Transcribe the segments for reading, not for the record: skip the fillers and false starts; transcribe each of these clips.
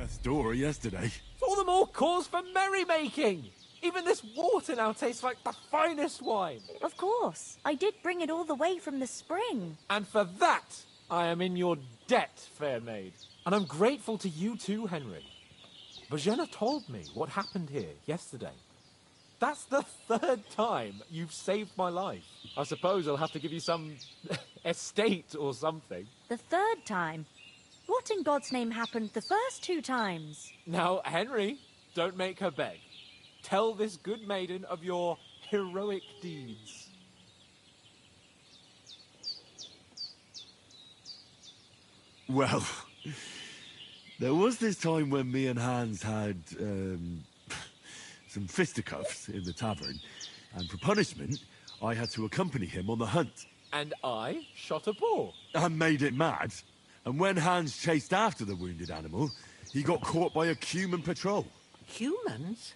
Best story yesterday. It's all the more cause for merrymaking. Even this water now tastes like the finest wine. Of course. I did bring it all the way from the spring. And for that, I am in your debt, fair maid. And I'm grateful to you too, Henry. Bajena told me what happened here yesterday. That's the 3rd time you've saved my life. I suppose I'll have to give you some estate or something. The 3rd time? What in God's name happened the first 2 times? Now, Henry, don't make her beg. Tell this good maiden of your heroic deeds. Well, there was this time when me and Hans had, some fisticuffs in the tavern, and for punishment, I had to accompany him on the hunt. And I shot a boar. And made it mad. And when Hans chased after the wounded animal, he got caught by a human patrol. Humans?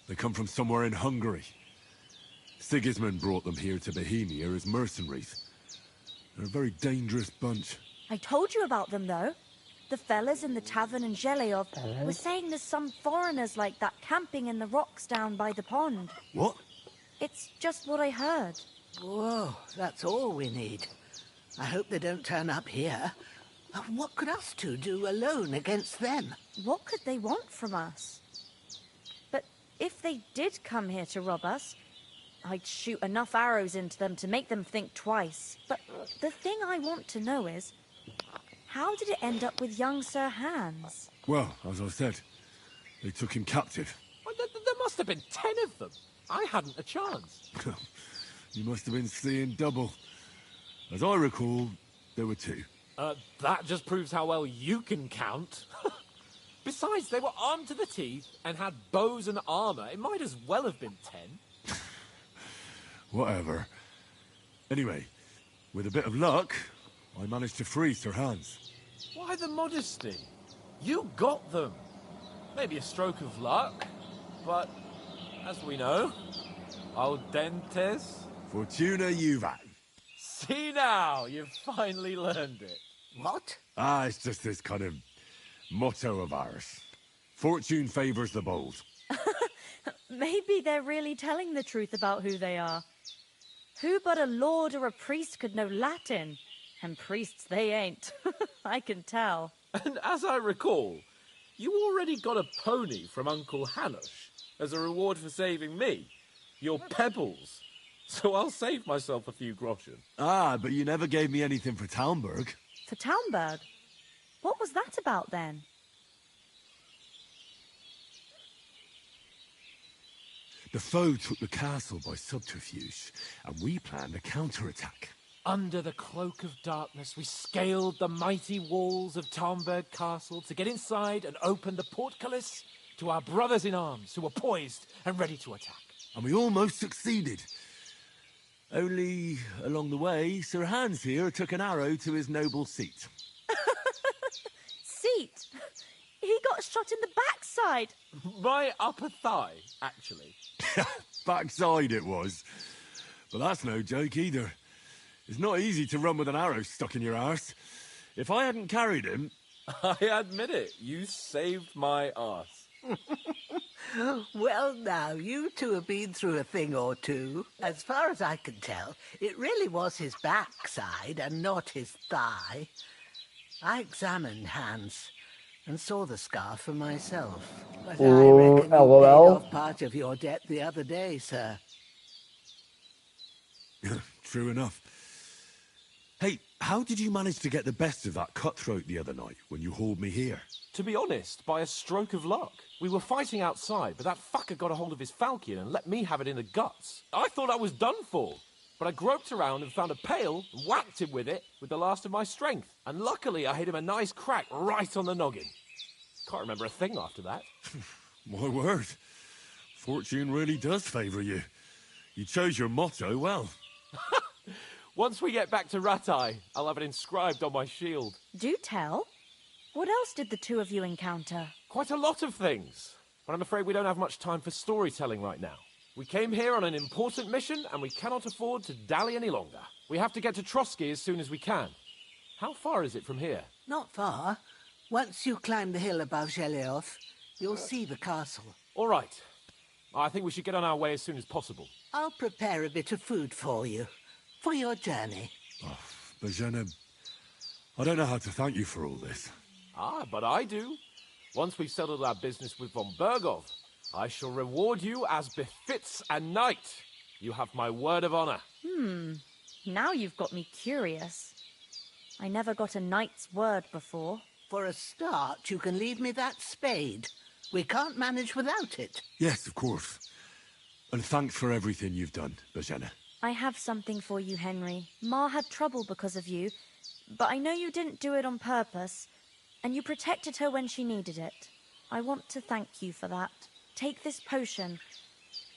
They come from somewhere in Hungary. Sigismund brought them here to Bohemia as mercenaries. They're a very dangerous bunch. I told you about them, though. The fellas in the tavern in Zheleov were saying there's some foreigners like that camping in the rocks down by the pond. What? It's just what I heard. Whoa, that's all we need. I hope they don't turn up here. What could us two do alone against them? What could they want from us? But if they did come here to rob us, I'd shoot enough arrows into them to make them think twice. But the thing I want to know is, how did it end up with young Sir Hans? Well, as I said, they took him captive. Well, there must have been 10 of them. I hadn't a chance. You must have been seeing double. As I recall, there were 2. That just proves how well you can count. Besides, they were armed to the teeth and had bows and armor. It might as well have been 10. Whatever. Anyway, with a bit of luck, I managed to free Sir Hans. Why the modesty? You got them. Maybe a stroke of luck, but as we know, al dentes. Fortuna juvat. See now, you've finally learned it. What? It's just this kind of motto of ours. Fortune favors the bold. Maybe they're really telling the truth about who they are. Who but a lord or a priest could know Latin? And priests they ain't. I can tell. And as I recall, you already got a pony from Uncle Hanush as a reward for saving me. Your pebbles. So I'll save myself a few groschen. But you never gave me anything for Talmberg. For Talmberg? What was that about then? The foe took the castle by subterfuge, and we planned a counterattack. Under the cloak of darkness, we scaled the mighty walls of Talmberg Castle to get inside and open the portcullis to our brothers in arms who were poised and ready to attack. And we almost succeeded. Only, along the way, Sir Hans here took an arrow to his noble seat. Seat? He got shot in the backside. My upper thigh, actually. Backside it was. But that's no joke either. It's not easy to run with an arrow stuck in your arse. If I hadn't carried him... I admit it, you saved my arse. Well, now, you two have been through a thing or two. As far as I can tell, it really was his backside and not his thigh. I examined Hans and saw the scar for myself. But I reckon you paid off part of your debt the other day, sir. True enough. Hey, how did you manage to get the best of that cutthroat the other night when you hauled me here? To be honest, by a stroke of luck. We were fighting outside, but that fucker got a hold of his falchion and let me have it in the guts. I thought I was done for, but I groped around and found a pail and whacked him with it with the last of my strength. And luckily, I hit him a nice crack right on the noggin. Can't remember a thing after that. My word. Fortune really does favour you. You chose your motto well. Once we get back to Ratai, I'll have it inscribed on my shield. Do tell. What else did the two of you encounter? Quite a lot of things. But I'm afraid we don't have much time for storytelling right now. We came here on an important mission, and we cannot afford to dally any longer. We have to get to Trotsky as soon as we can. How far is it from here? Not far. Once you climb the hill above Gelioth, you'll see the castle. All right. I think we should get on our way as soon as possible. I'll prepare a bit of food for you, for your journey. Oh, Bajana, I don't know how to thank you for all this. Ah, but I do. Once we've settled our business with von Bergov, I shall reward you as befits a knight. You have my word of honor. Now you've got me curious. I never got a knight's word before. For a start, you can leave me that spade. We can't manage without it. Yes, of course. And thanks for everything you've done, Bajana. I have something for you, Henry. Ma had trouble because of you, but I know you didn't do it on purpose, and you protected her when she needed it. I want to thank you for that. Take this potion.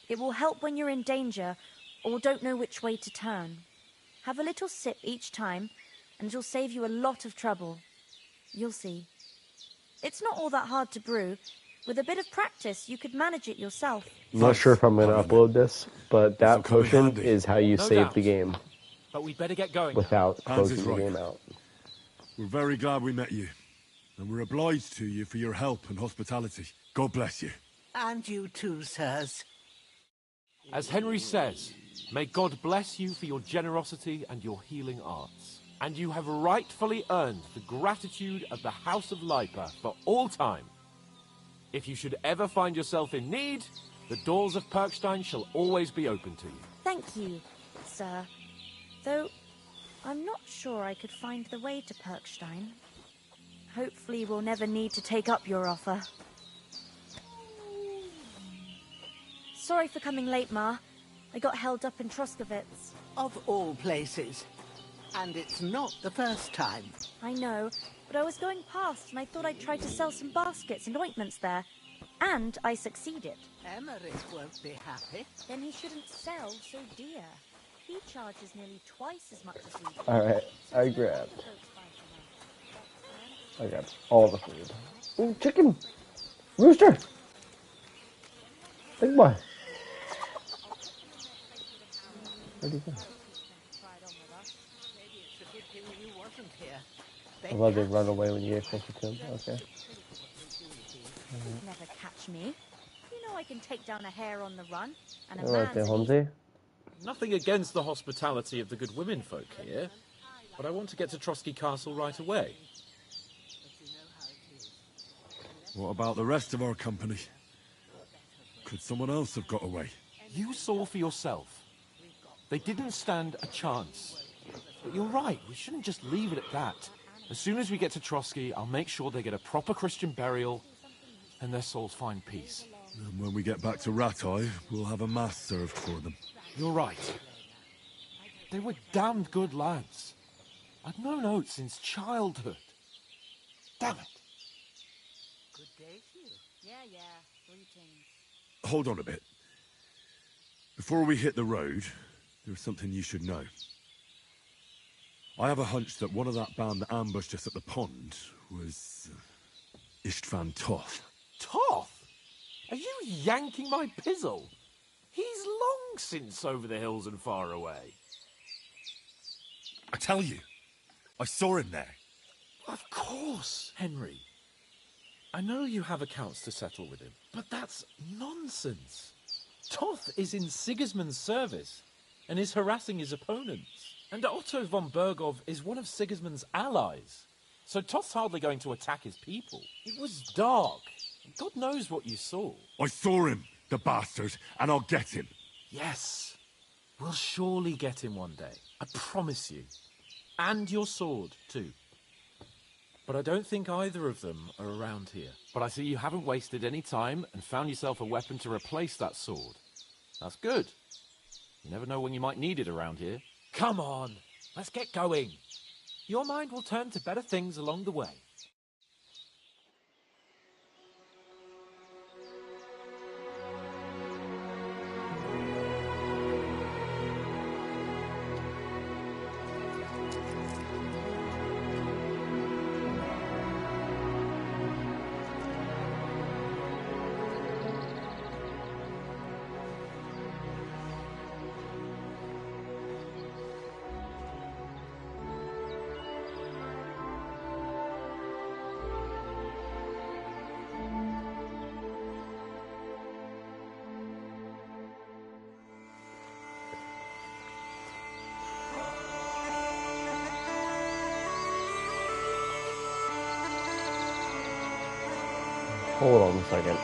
It will help when you're in danger or don't know which way to turn. Have a little sip each time, and it'll save you a lot of trouble. You'll see. It's not all that hard to brew. With a bit of practice, you could manage it yourself. I'm not sure if I'm going to upload this, but that potion is how you No save doubt. the game But we'd better get going. without Hans is closing the right. game out. We're very glad we met you. And we're obliged to you for your help and hospitality. God bless you. And you too, sirs. As Henry says, may God bless you for your generosity and your healing arts. And you have rightfully earned the gratitude of the House of Lipa for all time. If you should ever find yourself in need, the doors of Perkstein shall always be open to you. Thank you, sir. Though, I'm not sure I could find the way to Perkstein. Hopefully we'll never need to take up your offer. Sorry for coming late, Ma. I got held up in Troskowitz. Of all places. And it's not the first time. I know, but I was going past and I thought I'd try to sell some baskets and ointments there. And I succeeded. Emmerich won't be happy. Then he shouldn't sell so dear. He charges nearly twice as much as we do. Alright, I grabbed all the food. Ooh, chicken! Rooster! Big boy. Where'd he go? Maybe it's a good thing you wasn't here. I love they run away when you get closer to him. Okay. You'd never catch me. You know I can take down a hare on the run. And a Alright there, man's Holmesy. Nothing against the hospitality of the good women folk here, but I want to get to Trotsky Castle right away. What about the rest of our company? Could someone else have got away? You saw for yourself. They didn't stand a chance. But you're right, we shouldn't just leave it at that. As soon as we get to Trotsky, I'll make sure they get a proper Christian burial and their souls find peace. And when we get back to Ratai, we'll have a mass served for them. You're right. They were damned good lads. I've known Oates since childhood. Damn it. Good day to you. Yeah, greetings. Hold on a bit. Before we hit the road, there's something you should know. I have a hunch that one of that band that ambushed us at the pond was Istvan Toth. Toth? Are you yanking my pizzle? He's long since over the hills and far away. I tell you, I saw him there. Of course, Henry. I know you have accounts to settle with him, but that's nonsense. Toth is in Sigismund's service and is harassing his opponents. And Otto von Bergov is one of Sigismund's allies. So Toth's hardly going to attack his people. It was dark. God knows what you saw. I saw him, the bastard, and I'll get him. Yes. We'll surely get him one day. I promise you. And your sword, too. But I don't think either of them are around here. But I see you haven't wasted any time and found yourself a weapon to replace that sword. That's good. You never know when you might need it around here. Come on, let's get going. Your mind will turn to better things along the way. Hold on a second.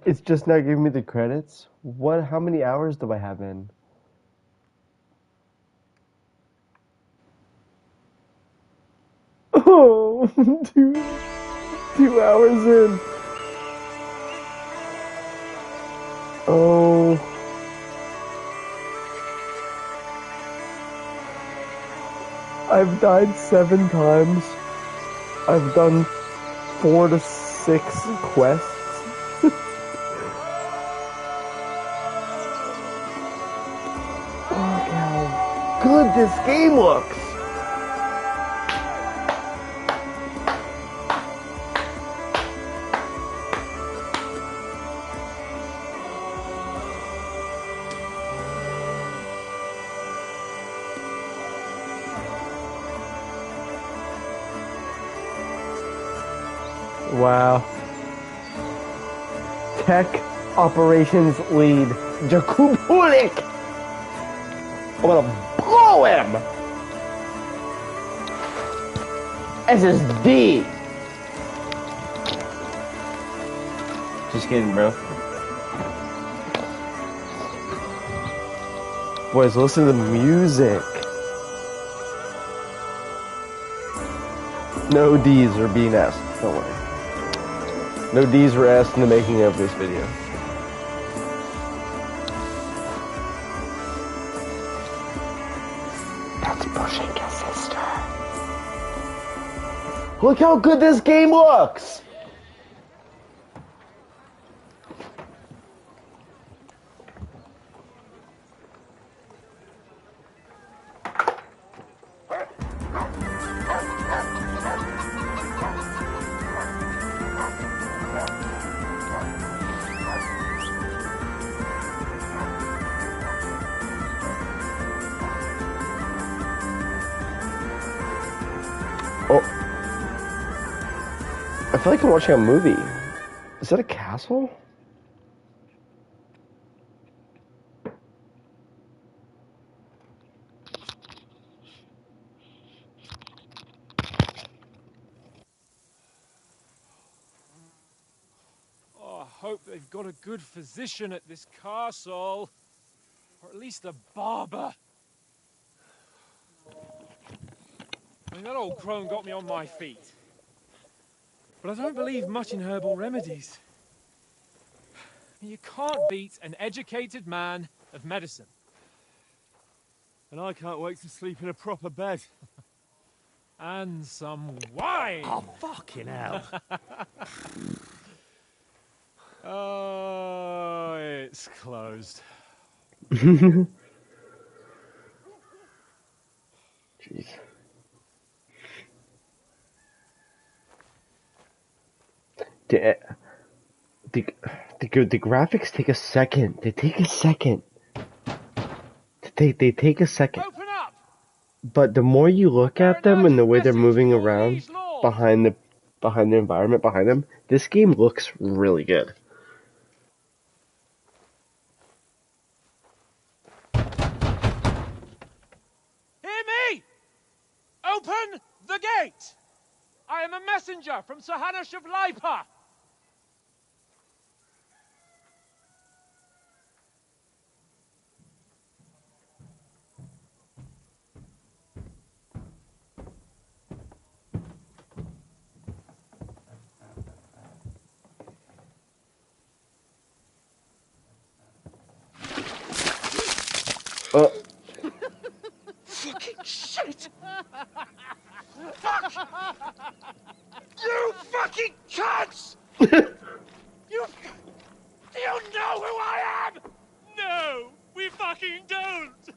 It's just not giving me the credits? What? How many hours do I have in? Oh, 2 hours in. Oh. I've died 7 times. I've done 4 to 6 quests. Look how good this game looks! Wow. Tech Operations Lead, Jakubulik! I'm gonna blow him! SSD! Just kidding, bro. Boys, listen to the music. No D's are being asked, don't worry. No D's were asked in the making of this video. That's pushing your sister. Look how good this game looks! Oh. I feel like I'm watching a movie. Is that a castle? Oh, I hope they've got a good physician at this castle. Or at least a barber. I mean, that old crone got me on my feet. But I don't believe much in herbal remedies. You can't beat an educated man of medicine. And I can't wait to sleep in a proper bed. And some wine! Oh, fucking hell. Oh, it's closed. Jeez. The graphics take a second. They take a second. They take a second. Open up! But the more you look at them and the way they're moving around behind the environment behind them, this game looks really good. Hear me! Open the gate! I am a messenger from Sahanash of Lipa! Fucking shit! Fuck! You fucking cunts! You know who I am? No, we fucking don't!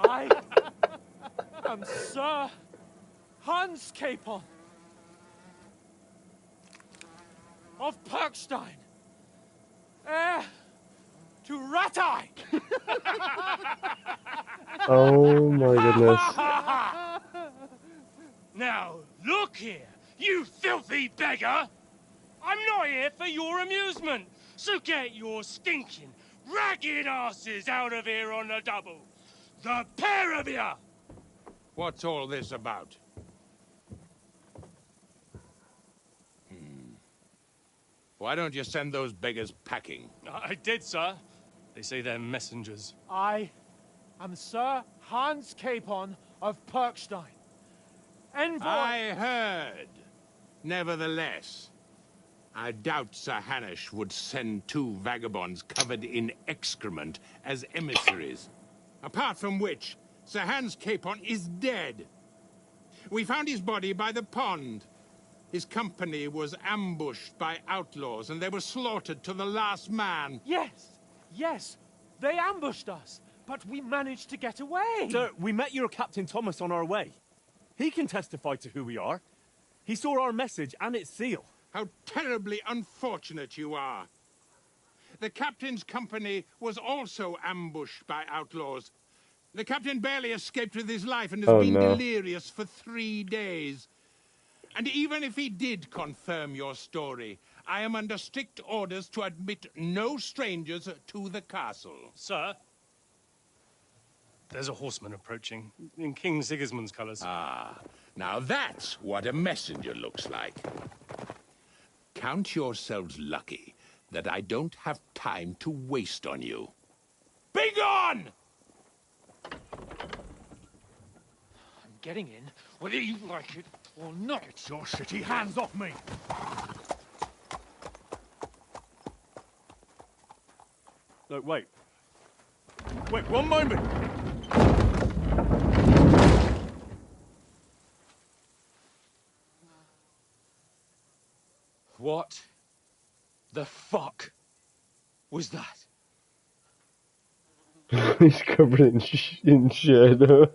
I am Sir Hans Capon of Perkstein, heir to Ratai! Oh my goodness. Now, look here, you filthy beggar! I'm not here for your amusement, so get your stinking, ragged asses out of here on the double. The pair of you! What's all this about? Why don't you send those beggars packing? I did, sir. They say they're messengers. I am Sir Hans Capon of Perkstein. Envoy... I heard. Nevertheless, I doubt Sir Hanush would send 2 vagabonds covered in excrement as emissaries. Apart from which, Sir Hans Capon is dead. We found his body by the pond. His company was ambushed by outlaws, and they were slaughtered to the last man. Yes, yes, they ambushed us, but we managed to get away. Sir, we met your Captain Thomas on our way. He can testify to who we are. He saw our message and its seal. How terribly unfortunate you are. The captain's company was also ambushed by outlaws. The captain barely escaped with his life and has been delirious for 3 days. And even if he did confirm your story, I am under strict orders to admit no strangers to the castle. Sir, there's a horseman approaching, in King Sigismund's colours. Ah, now that's what a messenger looks like. Count yourselves lucky that I don't have time to waste on you. Be gone! I'm getting in, whether you like it or not. Get your shitty hands off me! Look, wait. Wait, one moment! What the fuck was that? He's covered in shadow.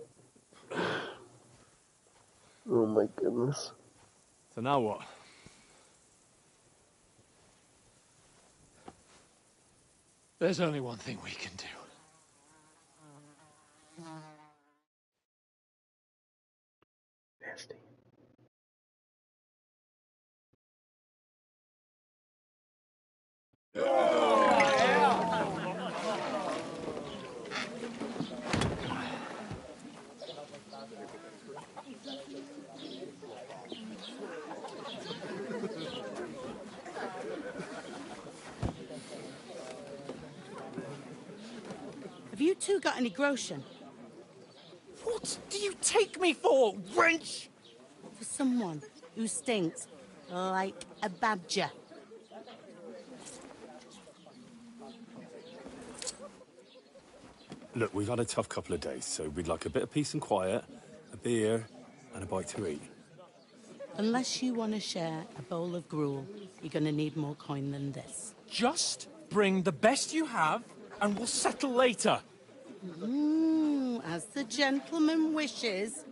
Oh my goodness. So now what? There's only one thing we can do. Nasty. Have you two got any groschen? What do you take me for, wench? For someone who stinks like a badger. Look, we've had a tough couple of days, so we'd like a bit of peace and quiet, a beer, and a bite to eat. Unless you want to share a bowl of gruel, you're going to need more coin than this. Just bring the best you have, and we'll settle later. As the gentleman wishes.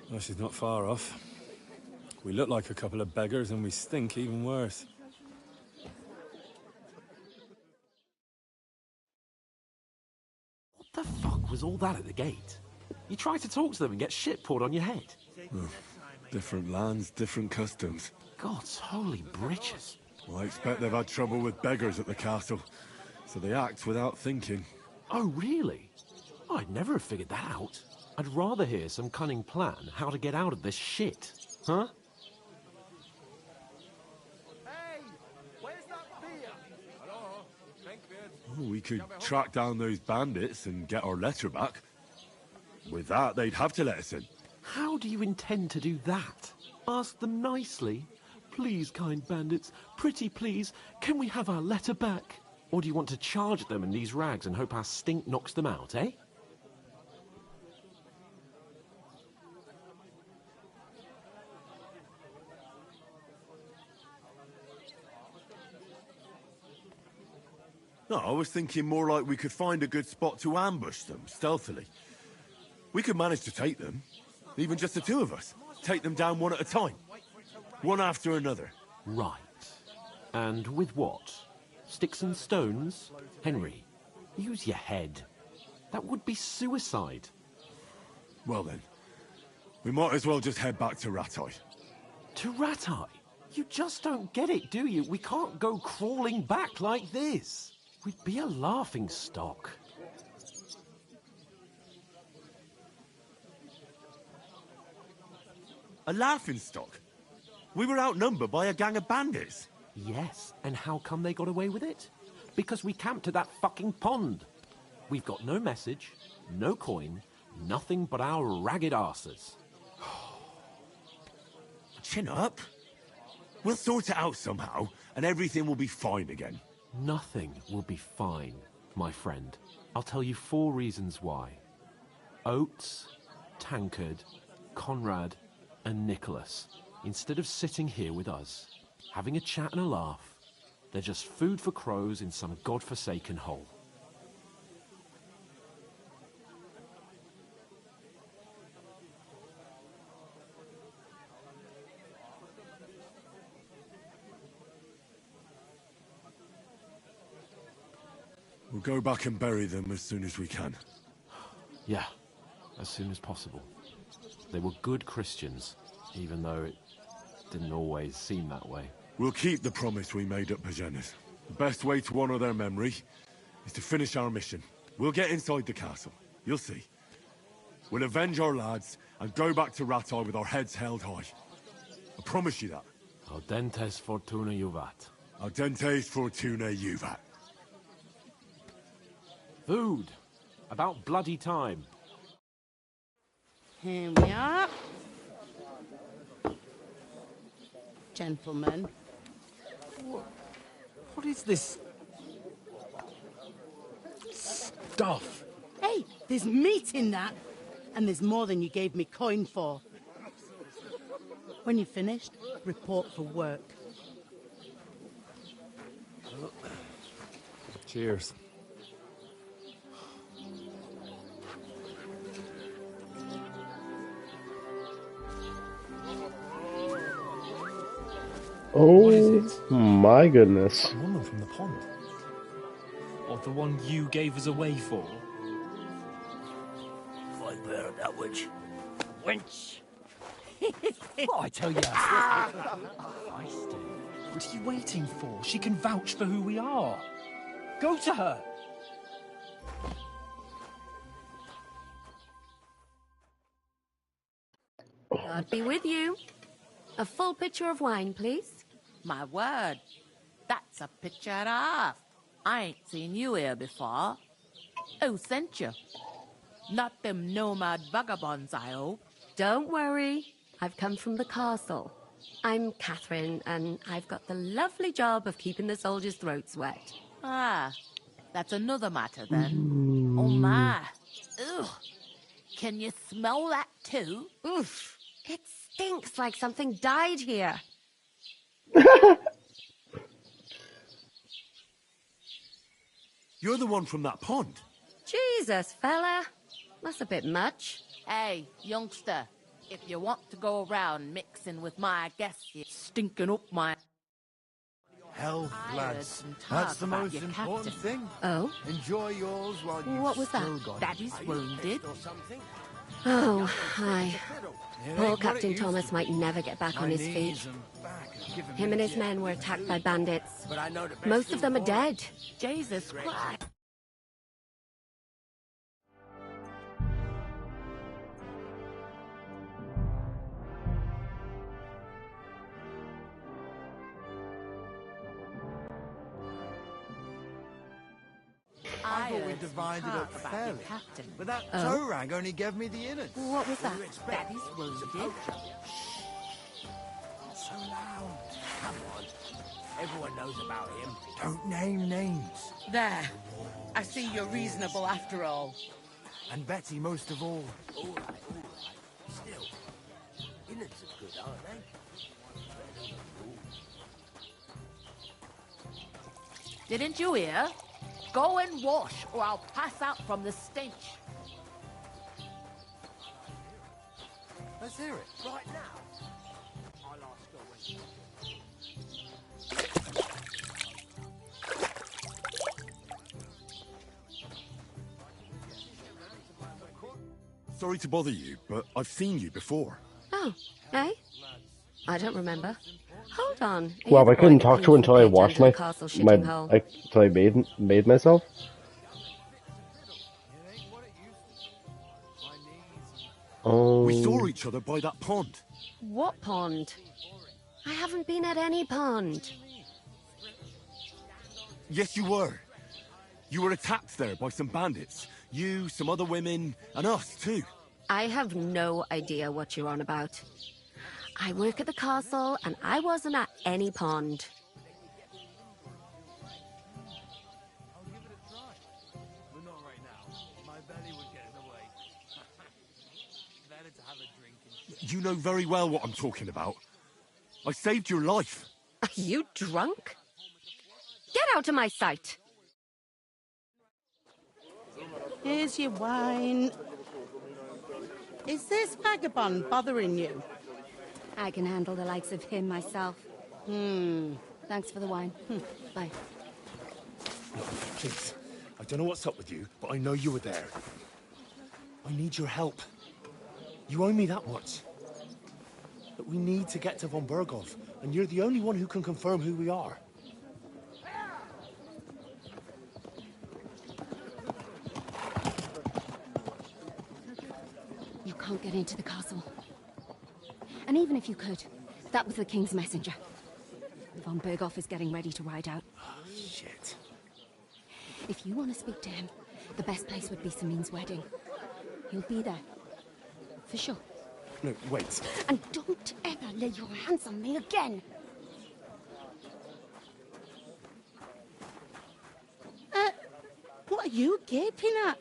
Well, she's not far off. We look like a couple of beggars, and we stink even worse. What the fuck was all that at the gate? You try to talk to them and get shit poured on your head. Different lands, different customs. God's holy britches. Well, I expect they've had trouble with beggars at the castle, so they act without thinking. Oh, really? I'd never have figured that out. I'd rather hear some cunning plan how to get out of this shit. Huh? Hey, where's that beer? Hello, Oh, we could track down those bandits and get our letter back. With that, they'd have to let us in. How do you intend to do that? Ask them nicely. Please, kind bandits, pretty please, can we have our letter back? Or do you want to charge them in these rags and hope our stink knocks them out, eh? No, I was thinking more like we could find a good spot to ambush them, stealthily. We could manage to take them, even just the two of us. Take them down one at a time. One after another. Right. And with what? Sticks and stones? Henry, use your head. That would be suicide. Well then, we might as well just head back to Ratai. To Ratai? You just don't get it, do you? We can't go crawling back like this. We'd be a laughing stock. A laughing stock? We were outnumbered by a gang of bandits. Yes, and how come they got away with it? Because we camped at that fucking pond. We've got no message, no coin, nothing but our ragged arses. Chin up. We'll sort it out somehow, and everything will be fine again. Nothing will be fine, my friend. I'll tell you 4 reasons why. Oates, Tankard, Conrad, and Nicholas, instead of sitting here with us, having a chat and a laugh, they're just food for crows in some godforsaken hole. We'll go back and bury them as soon as we can. Yeah, as soon as possible. They were good Christians, even though it didn't always seem that way. We'll keep the promise we made at Pagenes. The best way to honor their memory is to finish our mission. We'll get inside the castle. You'll see. We'll avenge our lads and go back to Rattay with our heads held high. I promise you that. Audentes fortuna juvat. Audentes fortuna juvat. Food. About bloody time. Here we are. Gentlemen. What is this stuff? Hey, there's meat in that. And there's more than you gave me coin for. When you're finished, report for work. Cheers. Oh my goodness. That woman from the pond. Or the one you gave us away for. Right there, that witch. Wench! What I tell you, what are you waiting for? She can vouch for who we are. Go to her. God be with you. A full pitcher of wine, please. My word, that's a picture and a half. I ain't seen you here before. Who sent you? Not them nomad vagabonds, I hope. Don't worry. I've come from the castle. I'm Catherine, and I've got the lovely job of keeping the soldiers' throats wet. Ah, that's another matter then. Oh my. Ugh. Can you smell that too? Oof. It stinks like something died here. You're the one from that pond. Jesus, fella. That's a bit much. Hey, youngster, if you want to go around mixing with my guests, you're stinking up my... Health, I lads. heard some talk That's the about most your important captain. thing. Oh? Enjoy yours while you've What was still that? got Daddy's wounded. Oh, hi. It Poor ain't what it Captain used Thomas to might be. never get back My on his knees feet. and back are giving Him me and his jet men were lag attacked too. by bandits. But I know the best Most thing of them are for it. dead. Jesus Christ. I thought we heard some divided talk up about fairly. your captain. But that Oh? toe rag only gave me the innards. What was that? Daddy's wounded. Not so loud. Come on. Everyone knows about him. Don't name names. There. I see you're reasonable after all. And Betty most of all. All right. Still, innards are good, aren't they? Didn't you hear? Go and wash, or I'll pass out from the stench. Let's hear it. Right now. I'll ask her when. Sorry to bother you, but I've seen you before. Oh, eh? I don't remember. Hold on. Well, I couldn't talk to her until I Clean washed under the castle shitting hole. until I made myself. Oh. We saw each other by that pond. What pond? I haven't been at any pond. Yes, you were. You were attacked there by some bandits. You, some other women, and us too. I have no idea what you're on about. I work at the castle, and I wasn't at any pond. But not right now. My belly would get in the way. Better to have a drink and... You know very well what I'm talking about. I saved your life. Are you drunk? Get out of my sight! Here's your wine. Is this vagabond bothering you? I can handle the likes of him myself. Thanks for the wine. Bye. Please, I don't know what's up with you, but I know you were there. I need your help. You owe me that much. But we need to get to von Berghoff, and you're the only one who can confirm who we are. You can't get into the castle. And even if you could, that was the King's messenger. Von Berghoff is getting ready to ride out. Shit. If you want to speak to him, the best place would be Samin's wedding. He'll be there. For sure. No, wait. And don't ever lay your hands on me again! What are you gaping at?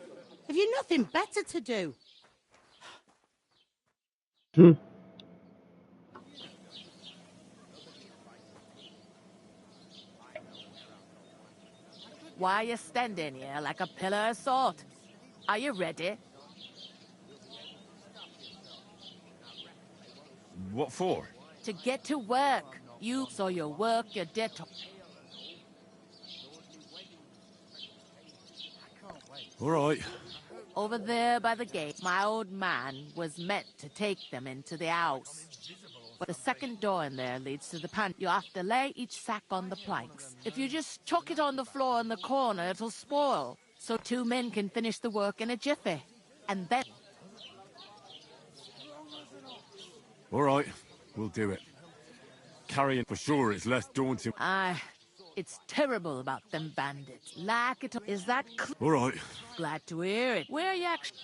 Have you nothing better to do? Why are you standing here like a pillar of salt? Are you ready? What for? To get to work. You saw your work, your debt. All right. Over there by the gate, my old man was meant to take them into the house. But the second door in there leads to the pantry. You have to lay each sack on the planks. If you just chuck it on the floor in the corner, it'll spoil. So 2 men can finish the work in a jiffy. And then... All right, we'll do it. Carrying for sure is less daunting. It's terrible about them bandits. Like it... Is that clear? All right. Glad to hear it. Where are you actually...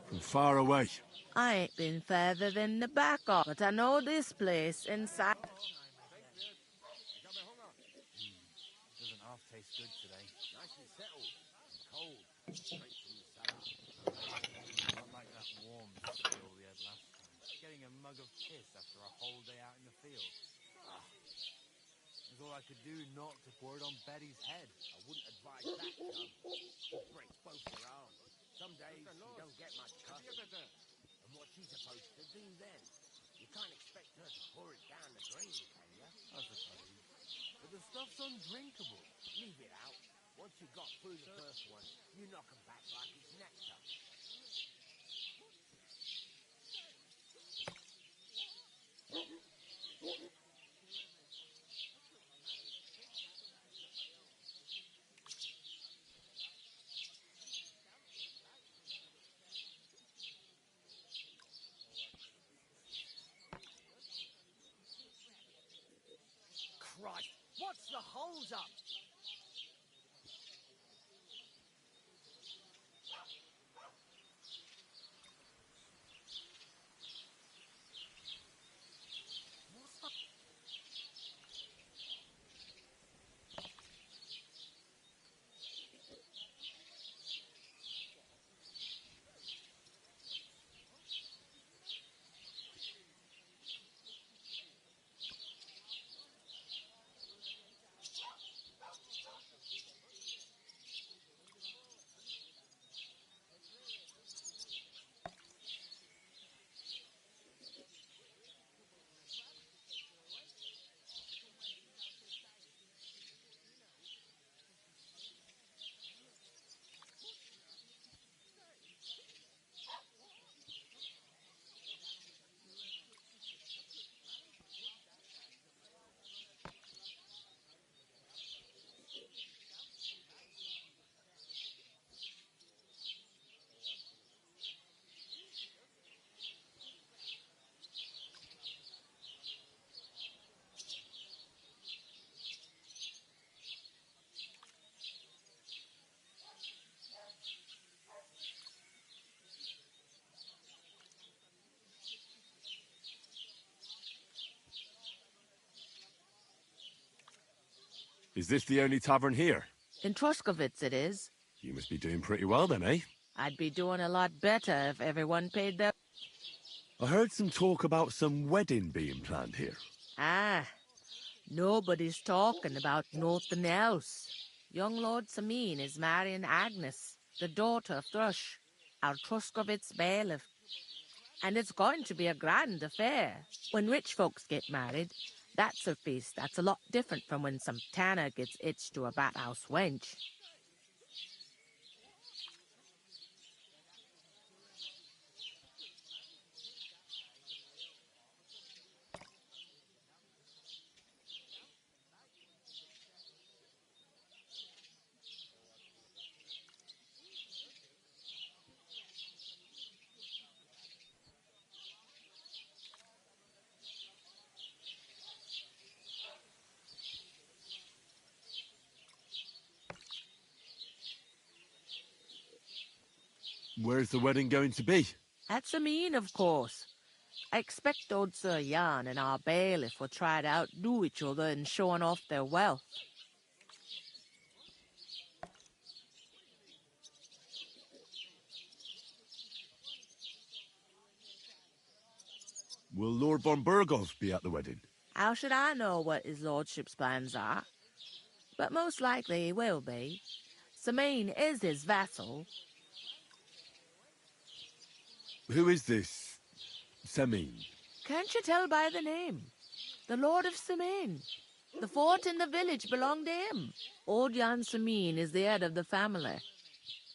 From far away. I ain't been further than the back of, but I know this place inside. Doesn't half taste good today. Nicely settled. Cold. Straight from the cellar. Not like that warm spill we had last time. Getting a mug of piss after a whole day out in the field. It was all I could do not to pour it on Betty's head. I wouldn't advise that, John. It breaks both your arms. Some days you don't get much custard. And what's she supposed to do then? You can't expect her to pour it down the drain, can you? I suppose. But the stuff's undrinkable. Leave it out. Once you've got through the first one, you knock 'em back like it's nectar. Christ, what's the hold up? Is this the only tavern here? In Truskovitz it is. You must be doing pretty well then, eh? I'd be doing a lot better if everyone paid their... I heard some talk about some wedding being planned here. Ah, nobody's talking about nothing else. Young Lord Samin is marrying Agnes, the daughter of Thrush, our Truskovitz bailiff. And it's going to be a grand affair. When rich folks get married, that's a feast that's a lot different from when some tanner gets hitched to a bathhouse wench. Where's the wedding going to be? At Samin, of course. I expect old Sir Jan and our bailiff will try to outdo each other in showing off their wealth. Will Lord von Burgov be at the wedding? How should I know what his lordship's plans are? But most likely he will be. Samin is his vassal. Who is this Semin? Can't you tell by the name? The Lord of Samin. The fort and the village belong to him. Old Jan Samin is the head of the family.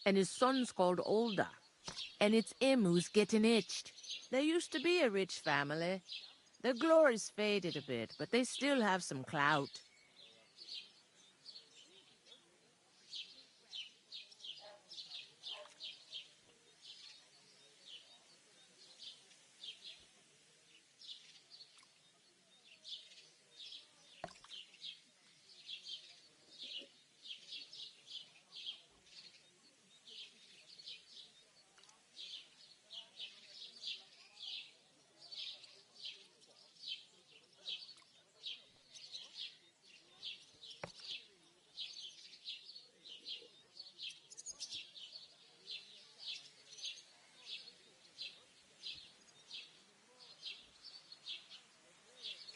And his son's called Olda. And it's him who's getting itched. There used to be a rich family. Their glory's faded a bit, but they still have some clout.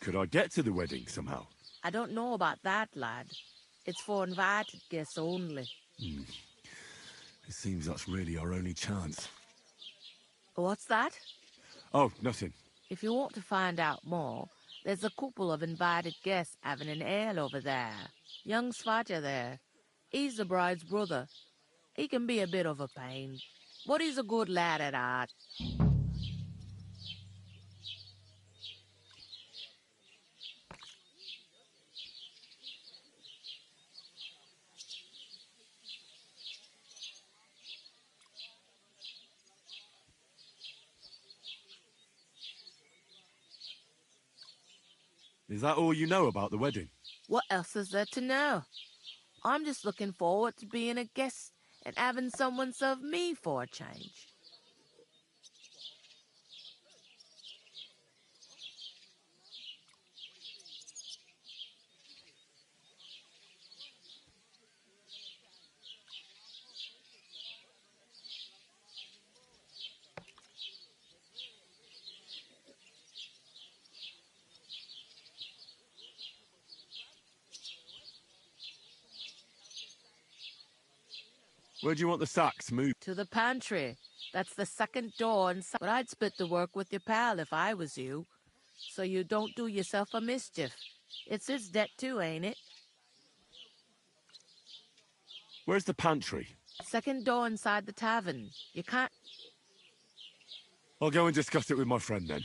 Could I get to the wedding somehow? I don't know about that, lad. It's for invited guests only. It seems that's really our only chance. What's that? Oh, nothing. If you want to find out more, there's a couple of invited guests having an ale over there. Young Svaja there. He's the bride's brother. He can be a bit of a pain, but he's a good lad at heart. Is that all you know about the wedding? What else is there to know? I'm just looking forward to being a guest and having someone serve me for a change. Where do you want the sacks moved? To the pantry. That's the second door inside. But I'd split the work with your pal if I was you. So you don't do yourself a mischief. It's his debt too, ain't it? Where's the pantry? Second door inside the tavern. You can't... I'll go and discuss it with my friend then.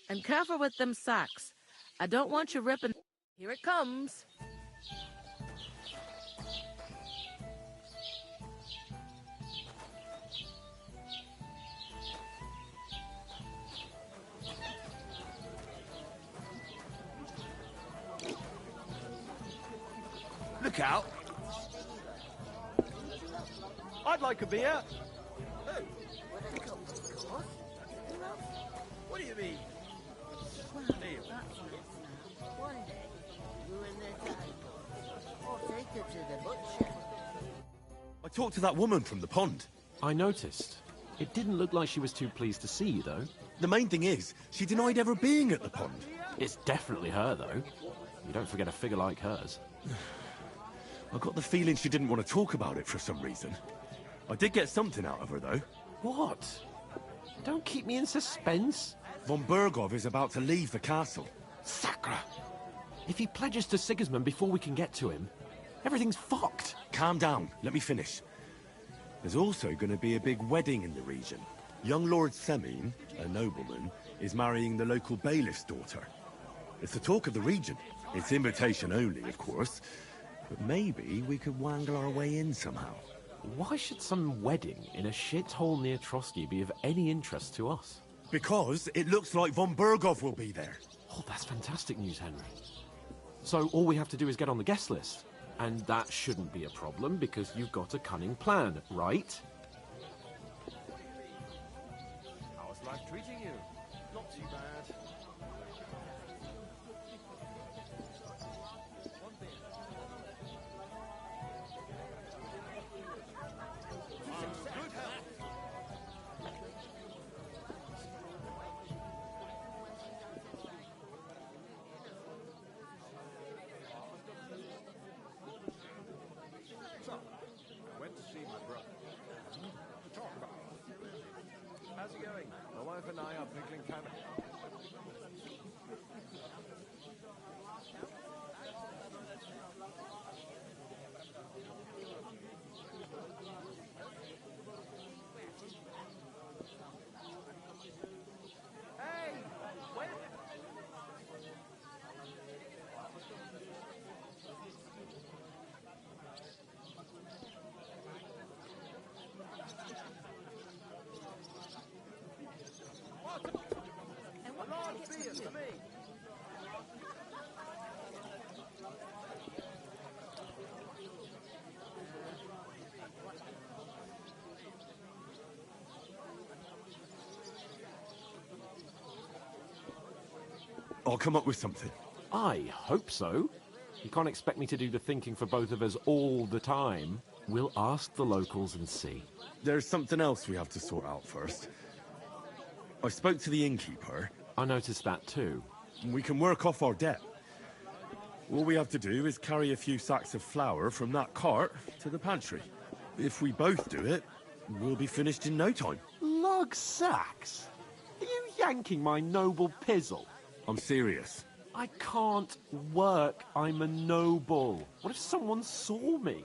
And careful with them sacks. I don't want you ripping... Here it comes. Look out! I'd like a beer. What do you mean? Or take her to the butcher. I talked to that woman from the pond. I noticed. It didn't look like she was too pleased to see you, though. The main thing is, she denied ever being at the pond. It's definitely her, though. You don't forget a figure like hers. I got the feeling she didn't want to talk about it for some reason. I did get something out of her, though. What? Don't keep me in suspense. Von Bergov is about to leave the castle. Sacre! If he pledges to Sigismund before we can get to him, everything's fucked. Calm down. Let me finish. There's also going to be a big wedding in the region. Young Lord Semin, a nobleman, is marrying the local bailiff's daughter. It's the talk of the region. It's invitation only, of course. But maybe we could wangle our way in somehow. Why should some wedding in a shithole near Trotsky be of any interest to us? Because it looks like Von Bergov will be there. Oh, that's fantastic news, Henry. So all we have to do is get on the guest list. And that shouldn't be a problem because you've got a cunning plan, right? How's life treating you? Not too bad. So, I went to see my brother. To talk about it. How's it going? My wife and I are pickling cabbage. Hey! Wait! A large beer for me. I'll come up with something. I hope so. You can't expect me to do the thinking for both of us all the time. We'll ask the locals and see. There's something else we have to sort out first. I spoke to the innkeeper. I noticed that too. We can work off our debt. All we have to do is carry a few sacks of flour from that cart to the pantry. If we both do it, we'll be finished in no time. Lug sacks? Are you yanking my noble pizzle? I'm serious. I can't work. I'm a noble. What if someone saw me?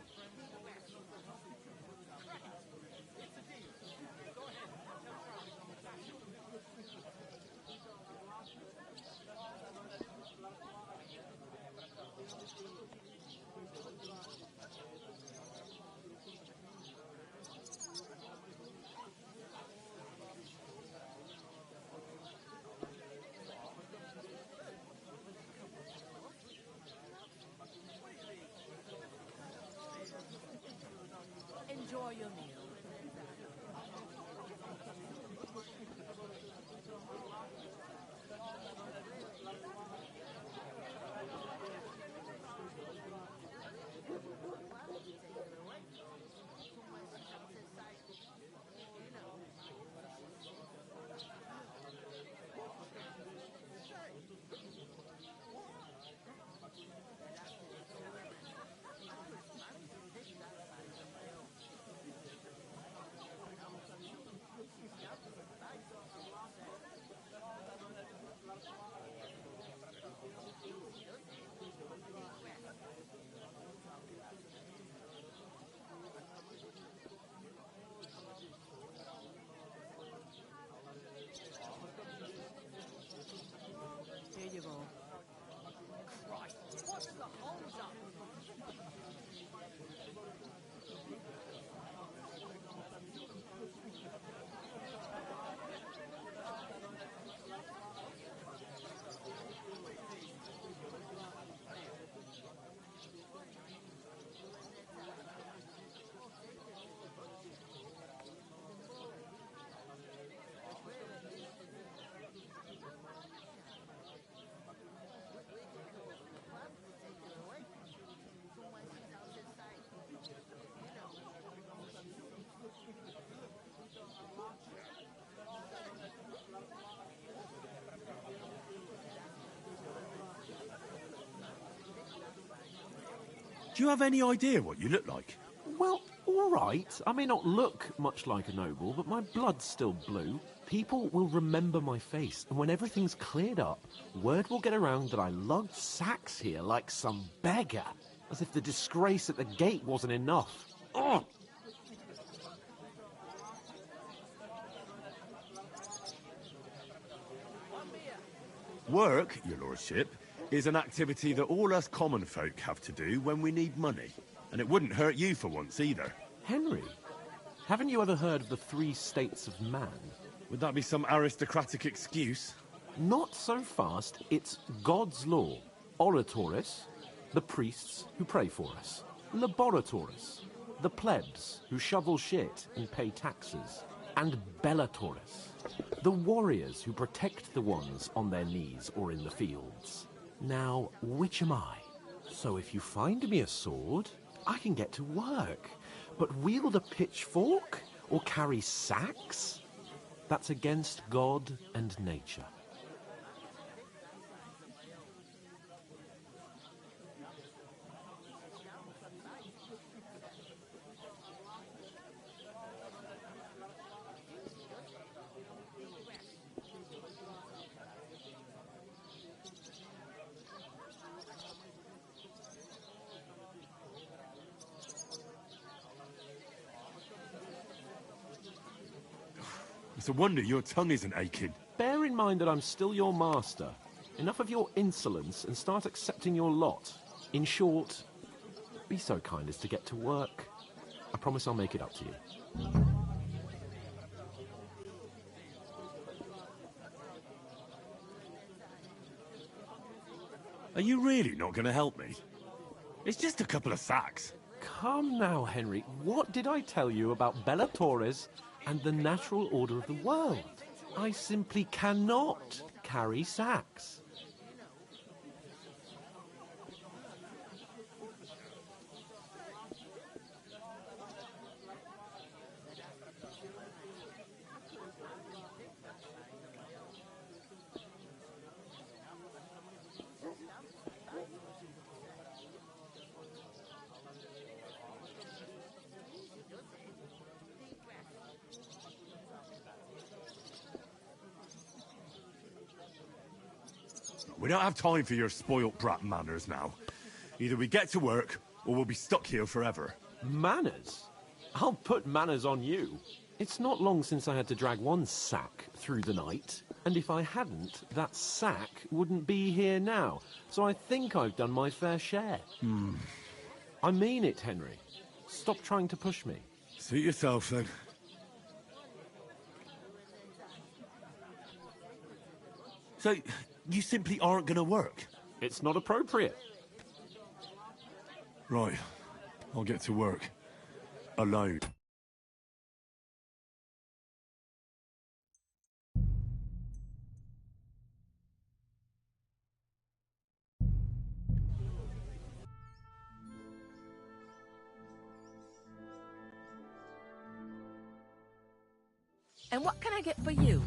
Enjoy your meal. Do you have any idea what you look like? Well, all right. I may not look much like a noble, but my blood's still blue. People will remember my face, and when everything's cleared up, word will get around that I lugged sacks here like some beggar, as if the disgrace at the gate wasn't enough. Ugh! Work, your lordship, is an activity that all us common folk have to do when we need money. And it wouldn't hurt you for once either. Henry, haven't you ever heard of the 3 states of man? Would that be some aristocratic excuse? Not so fast. It's God's law. Oratoris, the priests who pray for us. Laboratoris, the plebs who shovel shit and pay taxes. And Bellatoris, the warriors who protect the ones on their knees or in the fields. Now, which am I? So if you find me a sword, I can get to work. But wield a pitchfork or carry sacks? That's against God and nature. It's a wonder your tongue isn't aching. Bear in mind that I'm still your master. Enough of your insolence and start accepting your lot. In short, be so kind as to get to work. I promise I'll make it up to you. Are you really not going to help me? It's just a couple of sacks. Come now, Henry. What did I tell you about Bellatoris and the natural order of the world? I simply cannot carry sacks. We don't have time for your spoilt brat manners now. Either we get to work, or we'll be stuck here forever. Manners? I'll put manners on you. It's not long since I had to drag one sack through the night, and if I hadn't, that sack wouldn't be here now. So I think I've done my fair share. I mean it, Henry. Stop trying to push me. Suit yourself, then. So, you simply aren't going to work? It's not appropriate. Right. I'll get to work. Alone. And what can I get for you?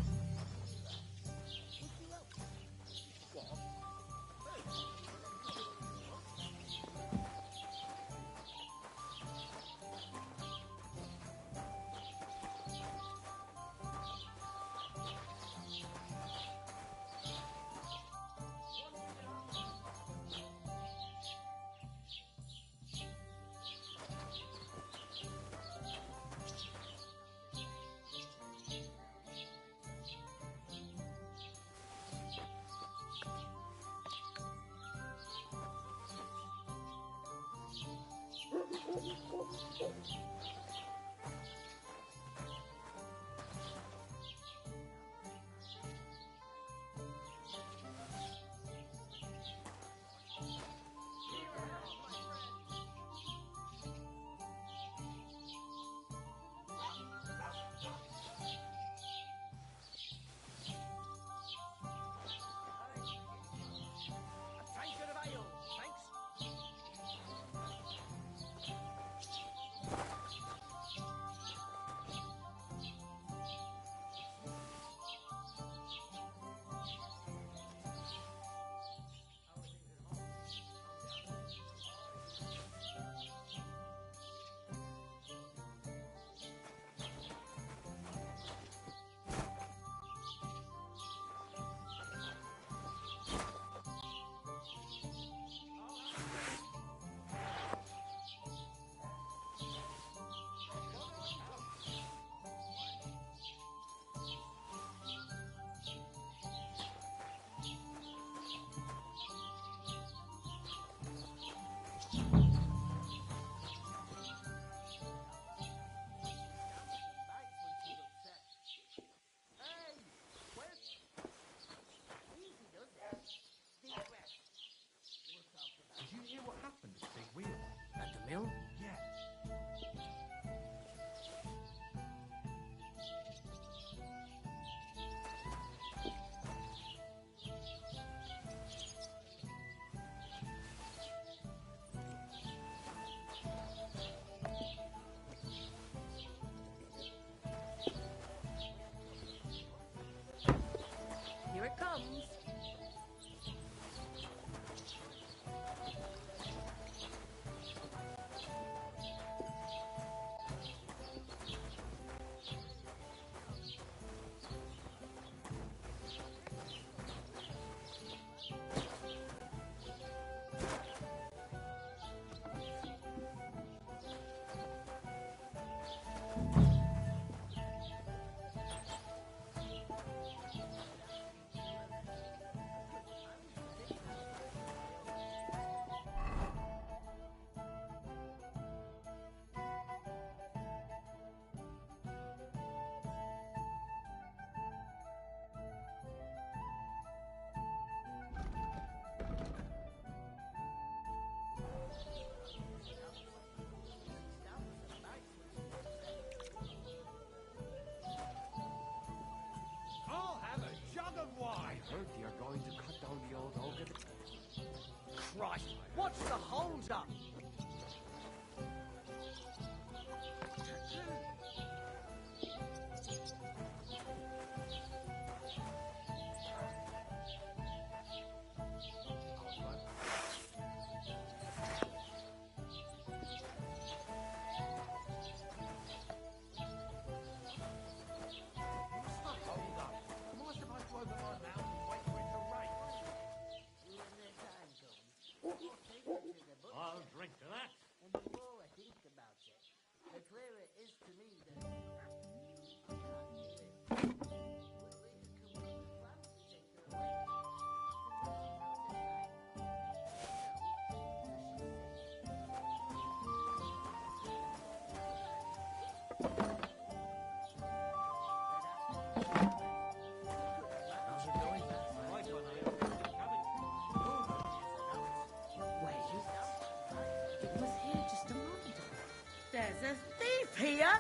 here?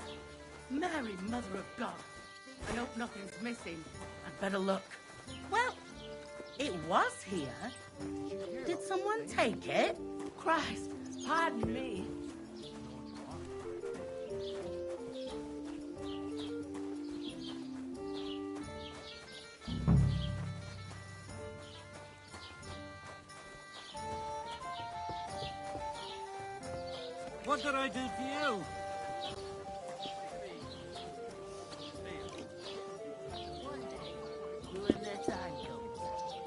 Mary, Mother of God. I hope nothing's missing. I'd better look. Well, it was here. Did someone take it? Christ, pardon me. What did I do for you? When their time comes,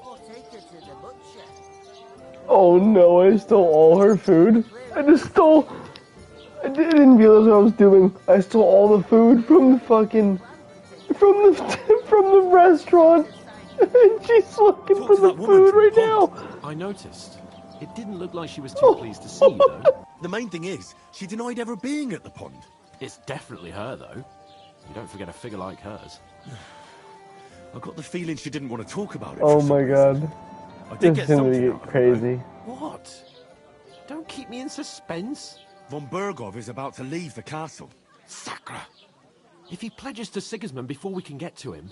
I'll take her to the butcher. Oh no, I stole all her food. I didn't realize what I was doing. I stole all the food from the fucking, from the restaurant. And she's looking for the food right now. I noticed. It didn't look like she was too pleased to see you, though. The main thing is, she denied ever being at the pond. It's definitely her, though. You don't forget a figure like hers. I got the feeling she didn't want to talk about it. Oh my god. I did This get is gonna something get out of it, crazy. What? Don't keep me in suspense. Von Bergov is about to leave the castle. Sacre! If he pledges to Sigismund before we can get to him,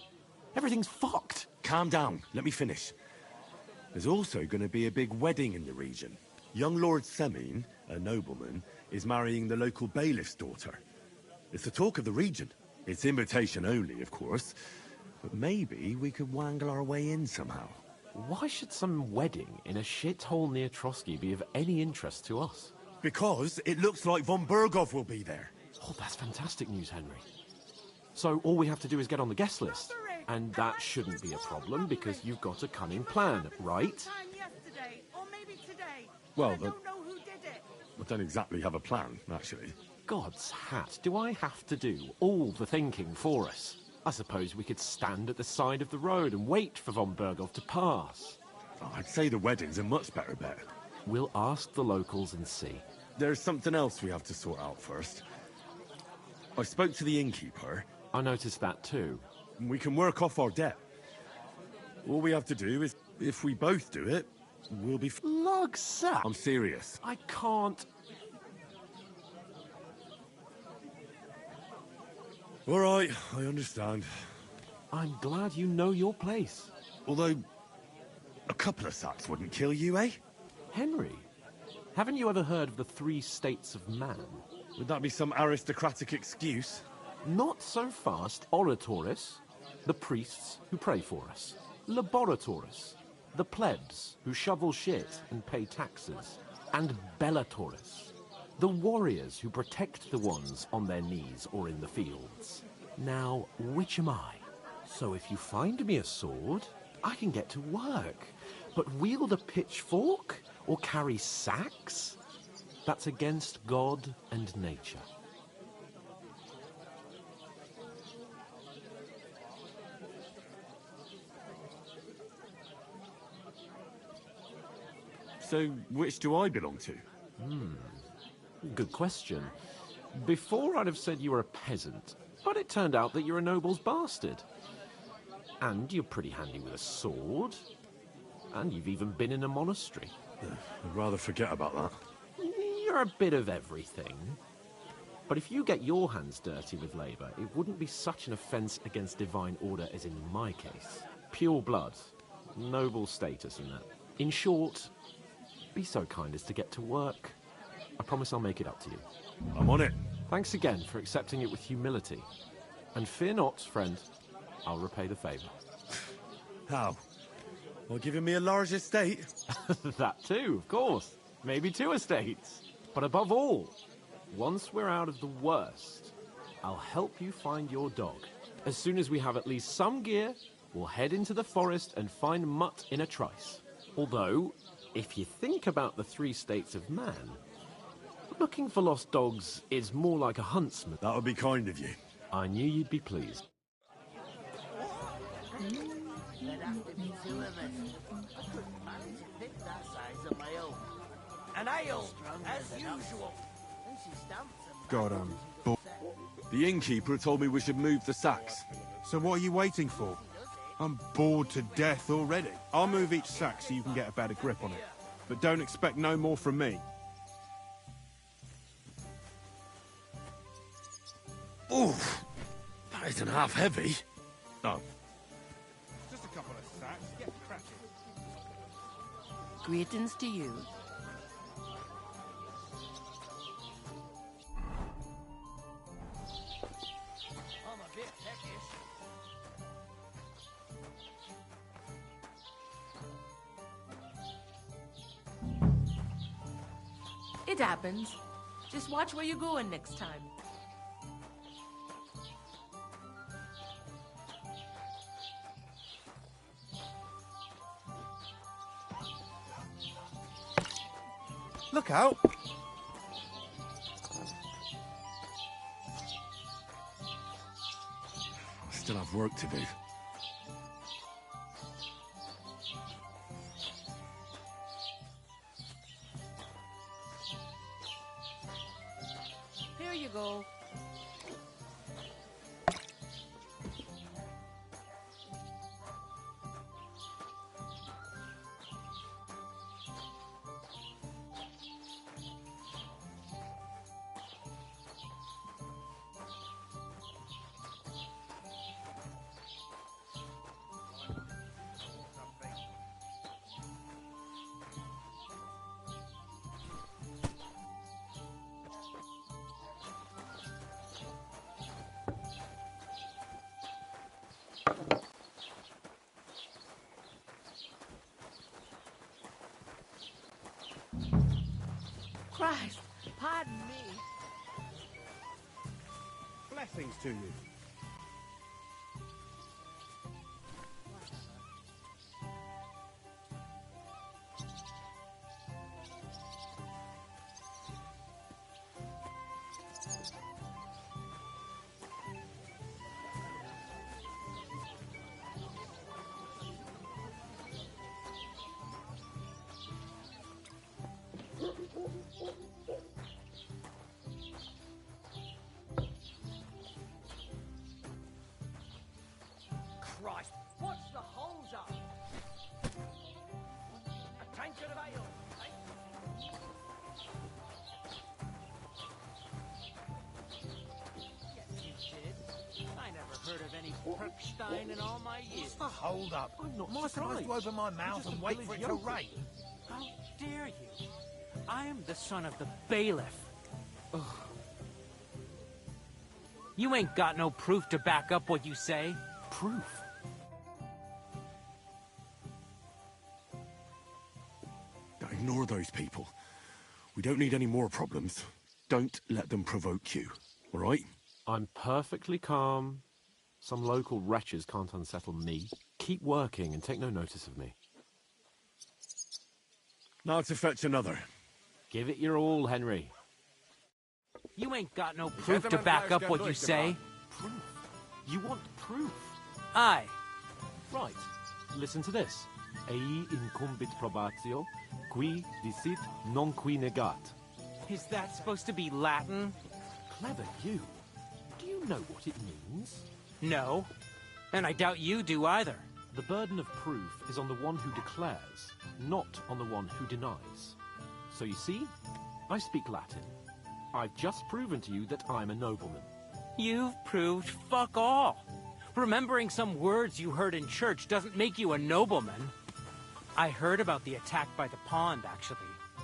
everything's fucked. Calm down. Let me finish. There's also going to be a big wedding in the region. Young Lord Semin, a nobleman, is marrying the local bailiff's daughter. It's the talk of the region. It's invitation only, of course. But maybe we could wangle our way in somehow. Why should some wedding in a shithole near Trotsky be of any interest to us? Because it looks like Von Bergov will be there. Oh, that's fantastic news, Henry. So all we have to do is get on the guest list. And that shouldn't be a problem because you've got a cunning plan, right? Well, I don't exactly have a plan, actually. God's hat, do I have to do all the thinking for us? I suppose we could stand at the side of the road and wait for Von Bergov to pass. Oh, I'd say the wedding's a much better bet. We'll ask the locals and see. There's something else we have to sort out first. I spoke to the innkeeper. I noticed that too. We can work off our debt. All we have to do is, if we both do it, we'll be... Lugsack! I'm serious. I can't... All right, I understand. I'm glad you know your place. Although, a couple of sacks wouldn't kill you, eh? Henry, haven't you ever heard of the 3 states of man? Would that be some aristocratic excuse? Not so fast. Oratoris, the priests who pray for us. Laboratoris, the plebs who shovel shit and pay taxes. And Bellatoris, the warriors who protect the ones on their knees or in the fields. Now, which am I? So if you find me a sword, I can get to work. But wield a pitchfork or carry sacks? That's against God and nature. So, which do I belong to? Good question. Before I'd have said you were a peasant, but it turned out that you're a noble's bastard. And you're pretty handy with a sword. And you've even been in a monastery. I'd rather forget about that. You're a bit of everything. But if you get your hands dirty with labour, it wouldn't be such an offence against divine order as in my case. Pure blood, noble status and that. In short, be so kind as to get to work. I promise I'll make it up to you. I'm on it. Thanks again for accepting it with humility. And fear not, friend, I'll repay the favour. How? Well, giving me a large estate? That too, of course. Maybe 2 estates. But above all, once we're out of the worst, I'll help you find your dog. As soon as we have at least some gear, we'll head into the forest and find Mutt in a trice. Although, if you think about the 3 states of man, looking for lost dogs is more like a huntsman. That would be kind of you. I knew you'd be pleased. There'd have to be 2 of us. I couldn't manage to pick that size on my own. And ale, as usual. And she stamps and... God, The innkeeper told me we should move the sacks. So what are you waiting for? I'm bored to death already. I'll move each sack so you can get a better grip on it. But don't expect no more from me. Oof! That isn't half heavy. Oh. Just a couple of sacks. Get cracking. Greetings to you. I'm a bit peckish. It happens. Just watch where you're going next time. Look out! I still have work to do. Here you go. Christ, pardon me. Blessings to you. Christ, what's the holes up? A tankard of ale, eh? Yes, you did. I never heard of any Perkstein in all my years. What's the hold up? I'm not Am I supposed to surprised. open my You're mouth just and a wait village for it to yokel. rain? How dare you? I am the son of the bailiff. Ugh. You ain't got no proof to back up what you say. Proof? Now ignore those people. We don't need any more problems. Don't let them provoke you, all right? I'm perfectly calm. Some local wretches can't unsettle me. Keep working and take no notice of me. Now to fetch another. Give it your all, Henry. You ain't got no proof to back up what you say. Proof? You want proof? Aye. Right. Listen to this. Ei incumbit probatio, qui dicit non qui negat. Is that supposed to be Latin? Clever you. Do you know what it means? No. And I doubt you do either. The burden of proof is on the one who declares, not on the one who denies. So you see, I speak Latin. I've just proven to you that I'm a nobleman. You've proved fuck all. Remembering some words you heard in church doesn't make you a nobleman. I heard about the attack by the pond, actually.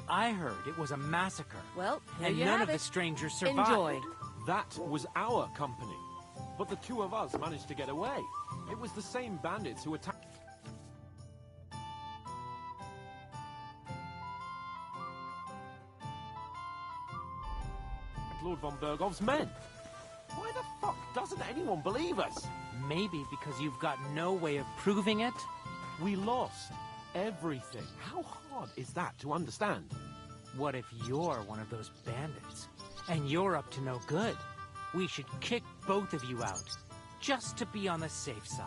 I heard it was a massacre. Well, here and you none have of it. the strangers survived. Enjoy. That was our company. But the two of us managed to get away. It was the same bandits who attacked... Lord von Bergov's men. Why the fuck doesn't anyone believe us? Maybe because you've got no way of proving it? We lost everything. How hard is that to understand? What if you're one of those bandits? And you're up to no good? We should kick both of you out, just to be on the safe side.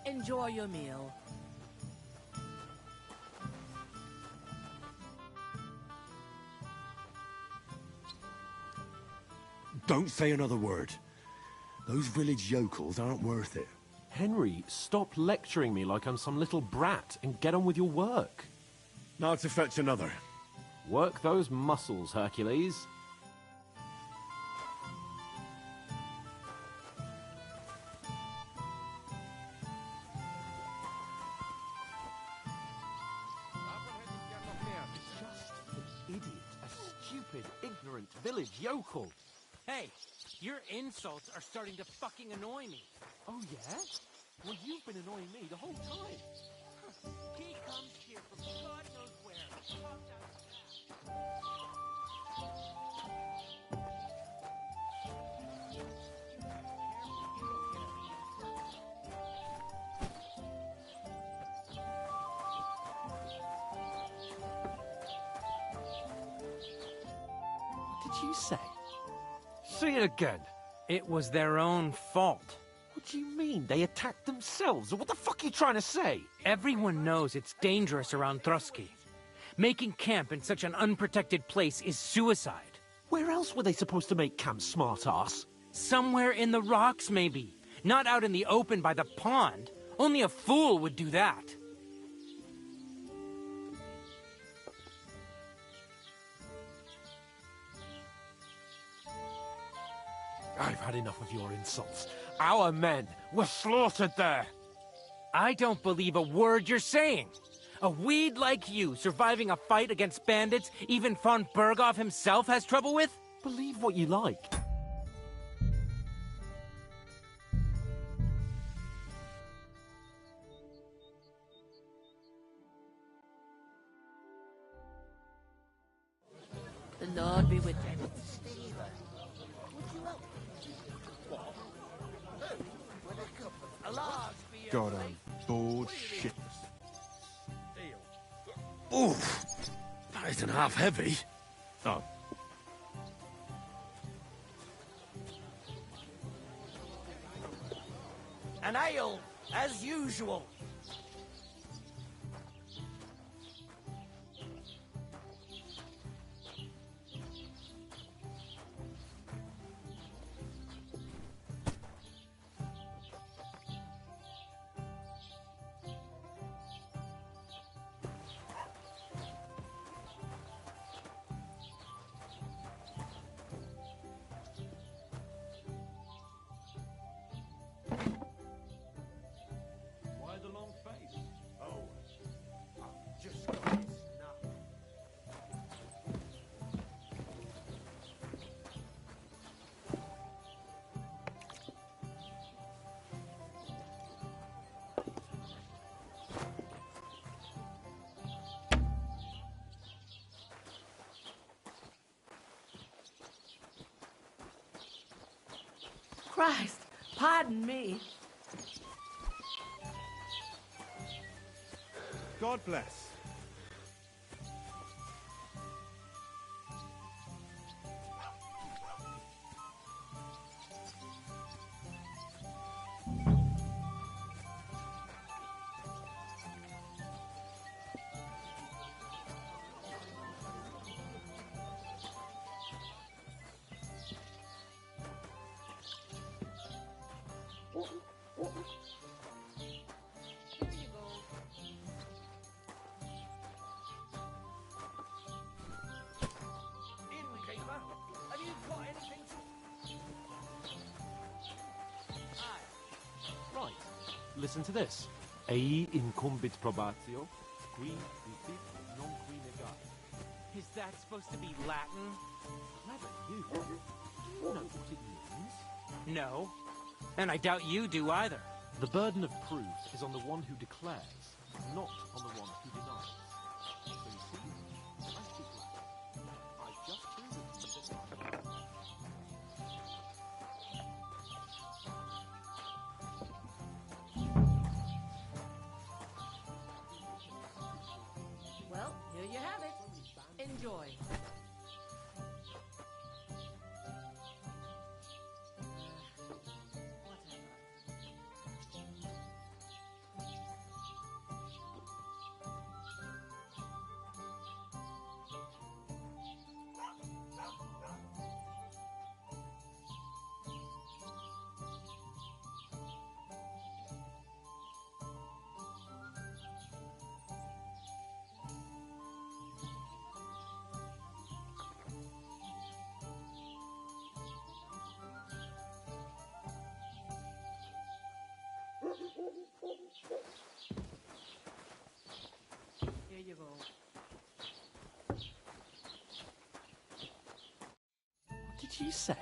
Enjoy your meal. Don't say another word. Those village yokels aren't worth it. Henry, stop lecturing me like I'm some little brat and get on with your work. Now to fetch another. Work those muscles, Hercules. Ignorant village yokel. Hey, your insults are starting to fucking annoy me. Oh, yeah? Well, you've been annoying me the whole time. He comes here from God knows where. What did you say? Say it again. It was their own fault. What do you mean? They attacked themselves? Or what the fuck are you trying to say? Everyone knows it's dangerous around Trotsky. Making camp in such an unprotected place is suicide. Where else were they supposed to make camp, smart-ass? Somewhere in the rocks, maybe. Not out in the open by the pond. Only a fool would do that. I've had enough of your insults. Our men were slaughtered there. I don't believe a word you're saying. A weed like you surviving a fight against bandits even von Berghoff himself has trouble with? Believe what you like. The Lord be with you. God, I'm bored shitless. Oof! That isn't half heavy. Oh. An ale, as usual. Christ, pardon me. God bless. Innkeeper, have you got anything to... Right. Listen to this. Ei incumbit probatio, qui visit non qui negat. Is that supposed to be Latin? Clever you. Do you know what it means? No. And I doubt you do either. The burden of proof is on the one who declares, not on the one who denies. So you see, I speak Latin. I've just proven to you that Well, here you have it. Enjoy. What'd you say?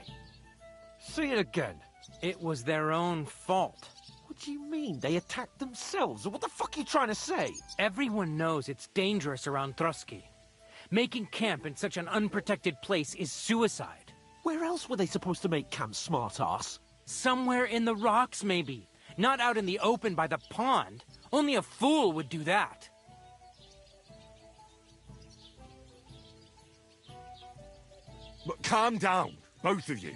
Say it again. It was their own fault. What do you mean? They attacked themselves? What the fuck are you trying to say? Everyone knows it's dangerous around Trotsky. Making camp in such an unprotected place is suicide. Where else were they supposed to make camp, smartass? Somewhere in the rocks, maybe. Not out in the open by the pond. Only a fool would do that. But calm down, both of you.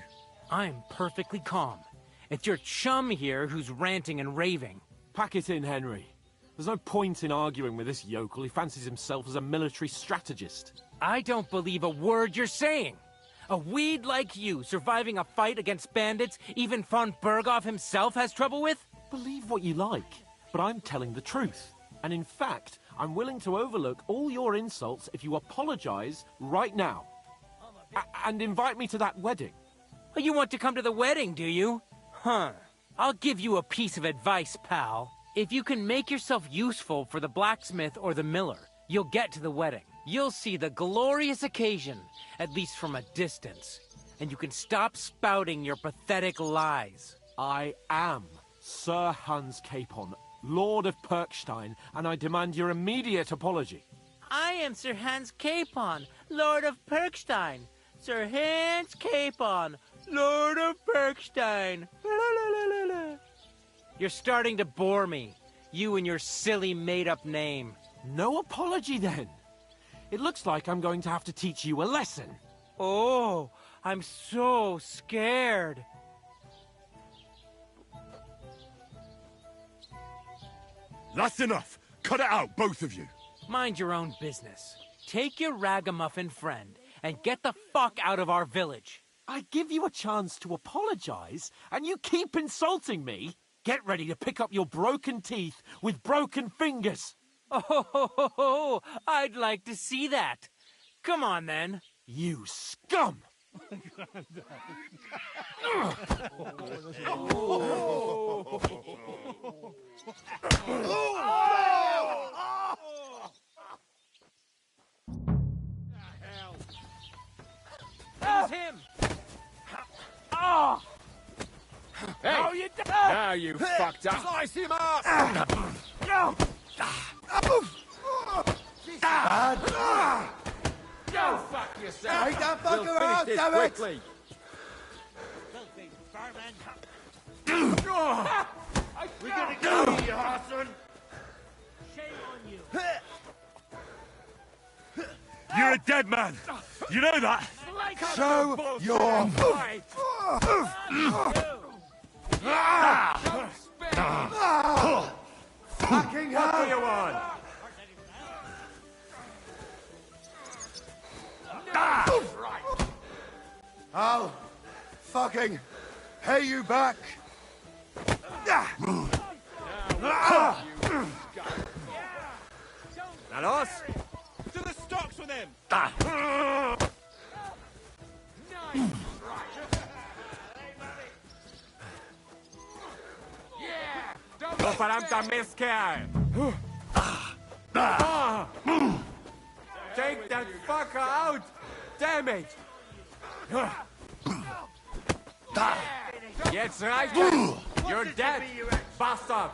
I'm perfectly calm. It's your chum here who's ranting and raving. Pack it in, Henry. There's no point in arguing with this yokel. He fancies himself as a military strategist. I don't believe a word you're saying. A weed like you surviving a fight against bandits even von Berghoff himself has trouble with? Believe what you like, but I'm telling the truth. And in fact, I'm willing to overlook all your insults if you apologize right now. And invite me to that wedding. Oh, you want to come to the wedding, do you? Huh. I'll give you a piece of advice, pal. If you can make yourself useful for the blacksmith or the miller, you'll get to the wedding. You'll see the glorious occasion, at least from a distance. And you can stop spouting your pathetic lies. I am Sir Hans Capon, Lord of Perkstein, and I demand your immediate apology. I am Sir Hans Capon, Lord of Perkstein. Sir Hans Capon, Lord of Perkstein. You're starting to bore me. You and your silly made-up name. No apology, then. It looks like I'm going to have to teach you a lesson. Oh, I'm so scared. That's enough. Cut it out, both of you. Mind your own business. Take your ragamuffin friend and get the fuck out of our village. I give you a chance to apologize, and you keep insulting me. Get ready to pick up your broken teeth with broken fingers. Oh, I'd like to see that. Come on, then. You scum! It was him! Oh! Hey! Oh, you Now you fucked up! Slice him up! No! Go fuck yourself! Take that We'll fucker finish out, this damn it! quickly! We're gonna kill you, Hassan! Shame on you. You're a dead man. You know that? Show your Fight! fucking hell! What do you want? I'll fucking pay you back. Nalos? To the stocks with him! Operanta Mescal! Take that fucker out! Damn it! Jetzt reicht es! You're dead, bastard!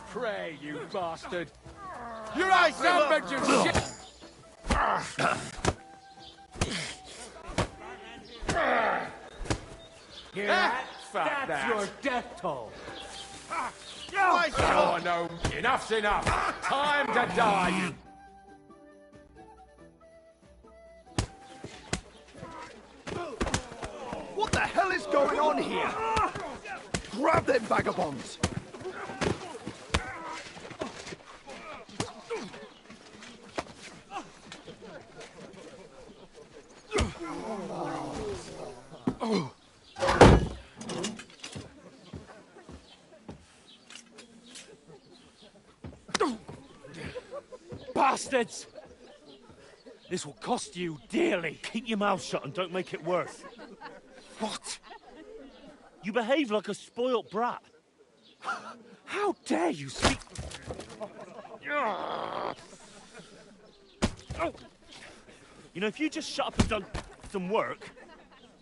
Pray, you bastard! You're a son of a shit! Fuck That's your death toll. Oh no, enough's enough! Time to die! What the hell is going on here? Grab them vagabonds! Bastards! This will cost you dearly. Keep your mouth shut and don't make it worse. What? You behave like a spoilt brat. How dare you speak... You know, if you just shut up and done some work,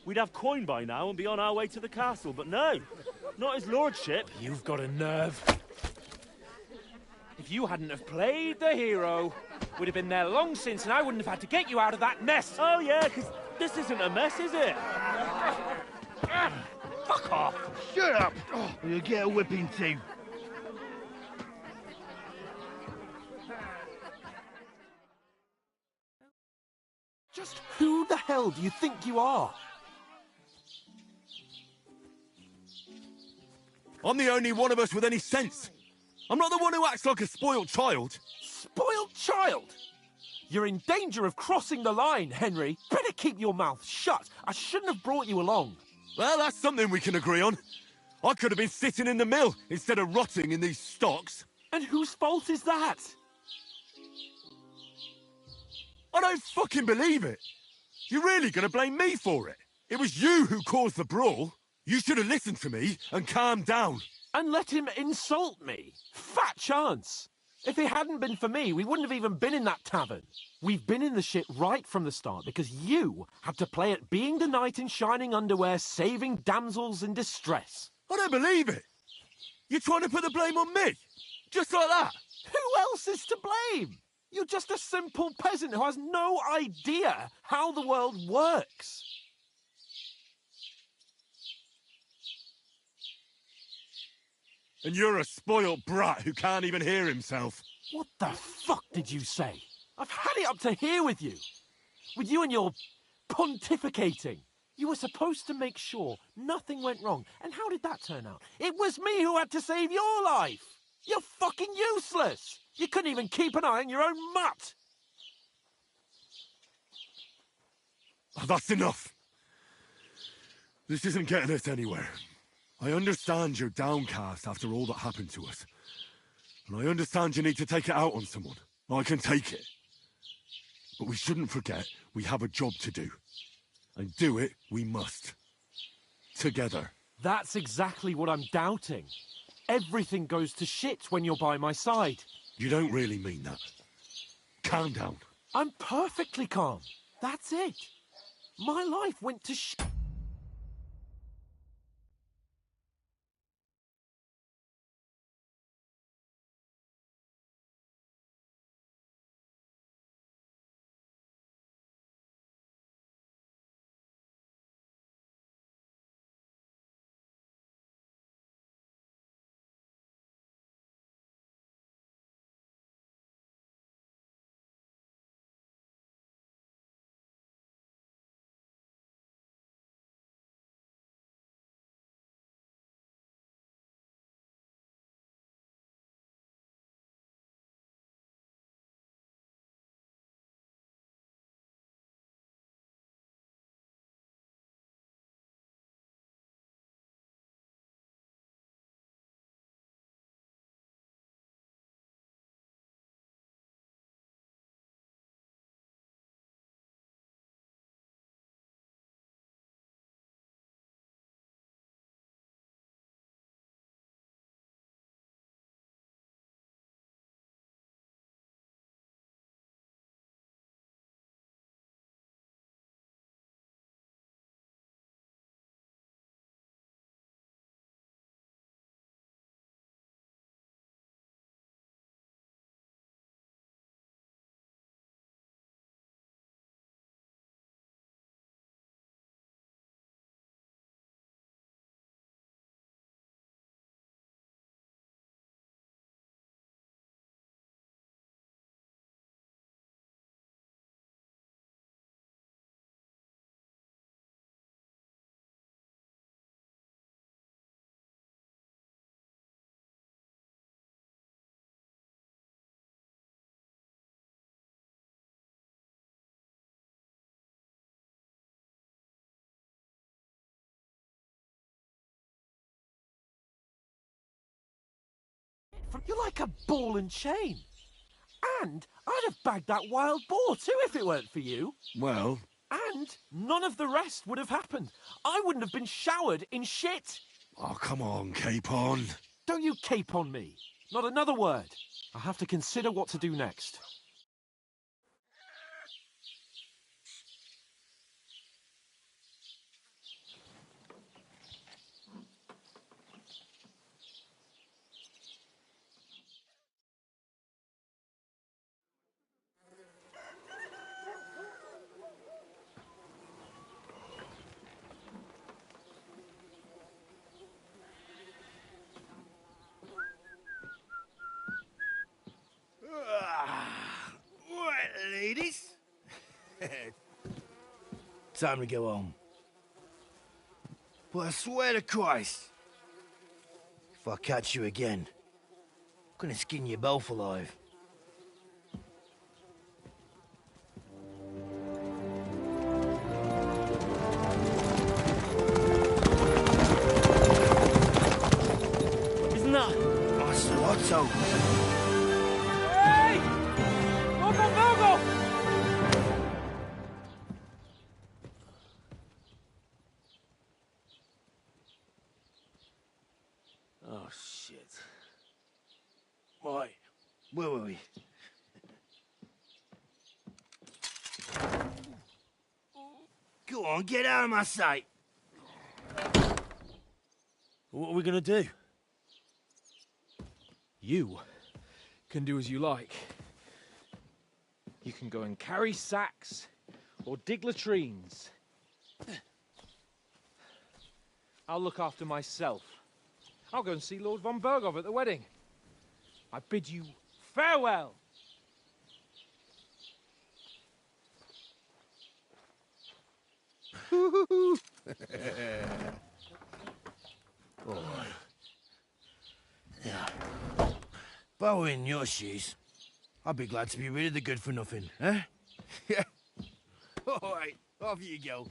we'd have coin by now and be on our way to the castle. But no, not his lordship. You've got a nerve. If you hadn't have played the hero, we'd have been there long since and I wouldn't have had to get you out of that mess. Oh yeah, because this isn't a mess, is it? Fuck off. Shut up, or you'll get a whipping too. Just who the hell do you think you are? I'm the only one of us with any sense. I'm not the one who acts like a spoiled child. Spoiled child? You're in danger of crossing the line, Henry. Better keep your mouth shut. I shouldn't have brought you along. Well, that's something we can agree on. I could have been sitting in the mill instead of rotting in these stocks. And whose fault is that? I don't fucking believe it. You're really going to blame me for it? It was you who caused the brawl. You should have listened to me and calmed down. And let him insult me? Fat chance. If it hadn't been for me, we wouldn't have even been in that tavern. We've been in the shit right from the start because you had to play at being the knight in shining underwear, saving damsels in distress. I don't believe it. You're trying to put the blame on me? Just like that? Who else is to blame? You're just a simple peasant who has no idea how the world works. And you're a spoiled brat who can't even hear himself. What the fuck did you say? I've had it up to here with you. With you and your pontificating. You were supposed to make sure nothing went wrong. And how did that turn out? It was me who had to save your life. You're fucking useless. You couldn't even keep an eye on your own mutt. Oh, that's enough. This isn't getting us anywhere. I understand you're downcast after all that happened to us. And I understand you need to take it out on someone. I can take it. But we shouldn't forget we have a job to do. And do it we must. Together. That's exactly what I'm doubting. Everything goes to shit when you're by my side. You don't really mean that. Calm down. I'm perfectly calm. That's it. My life went to shit. You're like a ball and chain. And I'd have bagged that wild boar too if it weren't for you. Well... And none of the rest would have happened. I wouldn't have been showered in shit. Oh, come on, Capon. Don't you cape on me. Not another word. I have to consider what to do next. Right, ladies. Time to go home. But I swear to Christ, if I catch you again, I'm gonna skin you both alive. Isn't that? Ocelotto. Hey! Go! Oh, shit. Right, where were we? Go on, get out of my sight. What are we gonna do? You can do as you like. You can go and carry sacks or dig latrines. I'll look after myself. I'll go and see Lord von Bergov at the wedding. I bid you farewell. Oh. Yeah. If I were in your shoes, I'd be glad to be rid of the good for nothing, eh? Yeah. All right, off you go.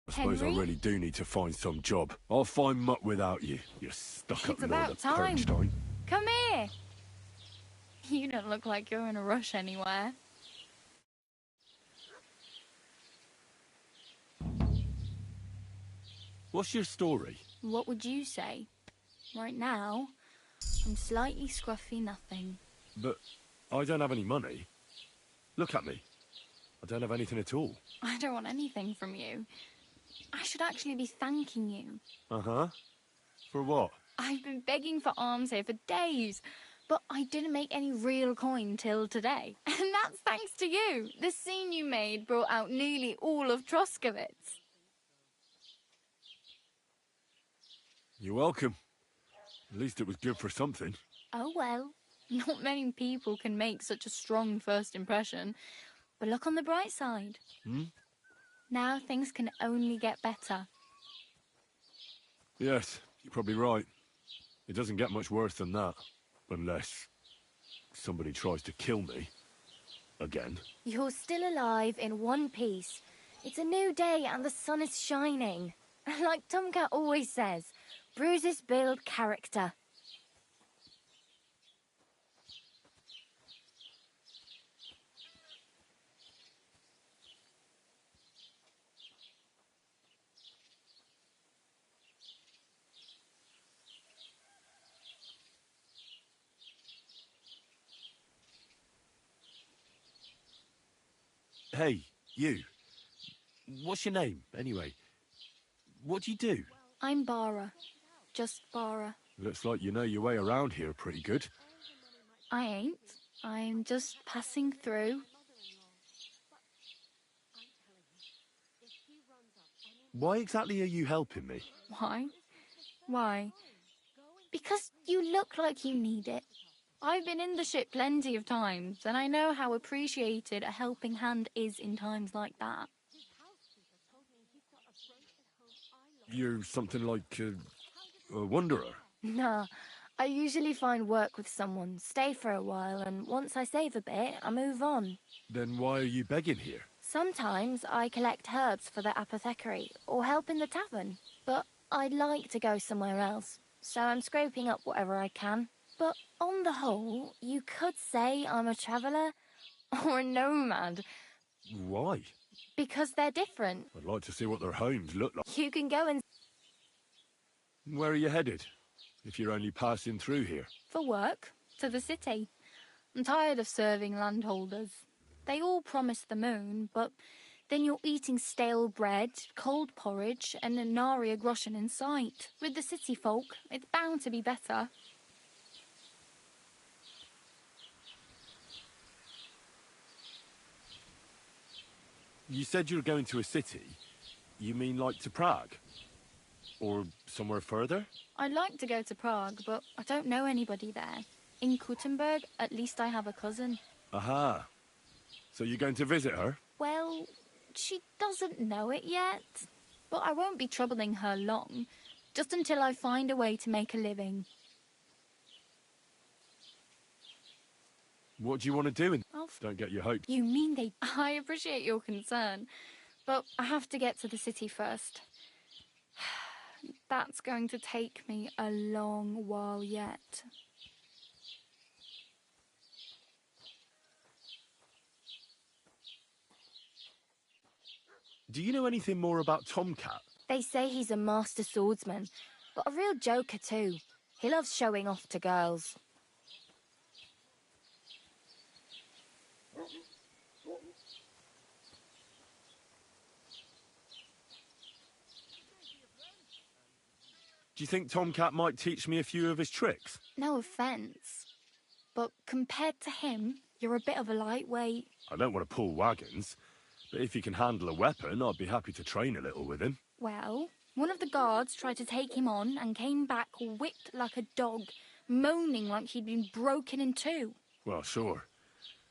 I suppose I Henry? really do need to find some job. I'll find muck without you. You're stuck up It's Lord about of time. Pernstein. Come here. You don't look like you're in a rush anywhere. What's your story? What would you say? Right now, I'm slightly scruffy nothing. But I don't have any money. Look at me. I don't have anything at all. I don't want anything from you. I should actually be thanking you. Uh-huh. For what? I've been begging for alms here for days, but I didn't make any real coin till today. And that's thanks to you. The scene you made brought out nearly all of Troskowitz. You're welcome. At least it was good for something. Oh well, not many people can make such a strong first impression. But look on the bright side. Now things can only get better. Yes, you're probably right. It doesn't get much worse than that. Unless somebody tries to kill me. Again. You're still alive in one piece. It's a new day and the sun is shining. Like Tomcat always says, bruises build character. Hey, you. What's your name, anyway? What do you do? I'm Bara. Just Bara. Looks like you know your way around here pretty good. I ain't. I'm just passing through. Why exactly are you helping me? Why? Why? Because you look like you need it. I've been in the ship plenty of times, and I know how appreciated a helping hand is in times like that. You're something like a wanderer. Nah, I usually find work with someone, stay for a while, and once I save a bit, I move on. Then why are you begging here? Sometimes I collect herbs for the apothecary, or help in the tavern. But I'd like to go somewhere else, so I'm scraping up whatever I can. But on the whole, you could say I'm a traveller or a nomad. Why? Because they're different. I'd like to see what their homes look like. You can go and... Where are you headed? If you're only passing through here. For work, to the city. I'm tired of serving landholders. They all promise the moon, but then you're eating stale bread, cold porridge, and a nary a groschen in sight. With the city folk, it's bound to be better. You said you were going to a city. You mean like to Prague? Or somewhere further? I'd like to go to Prague, but I don't know anybody there. In Kuttenberg, at least I have a cousin. Aha. So you're going to visit her? Well, she doesn't know it yet. But I won't be troubling her long, just until I find a way to make a living. What do you want to do? Don't get your hopes. You mean they... I appreciate your concern, but I have to get to the city first. That's going to take me a long while yet. Do you know anything more about Tomcat? They say he's a master swordsman, but a real joker too. He loves showing off to girls. Do you think Tomcat might teach me a few of his tricks? No offence, but compared to him, you're a bit of a lightweight. I don't want to pull wagons, but if he can handle a weapon, I'd be happy to train a little with him. Well, one of the guards tried to take him on and came back whipped like a dog, moaning like he'd been broken in two. Well, sure.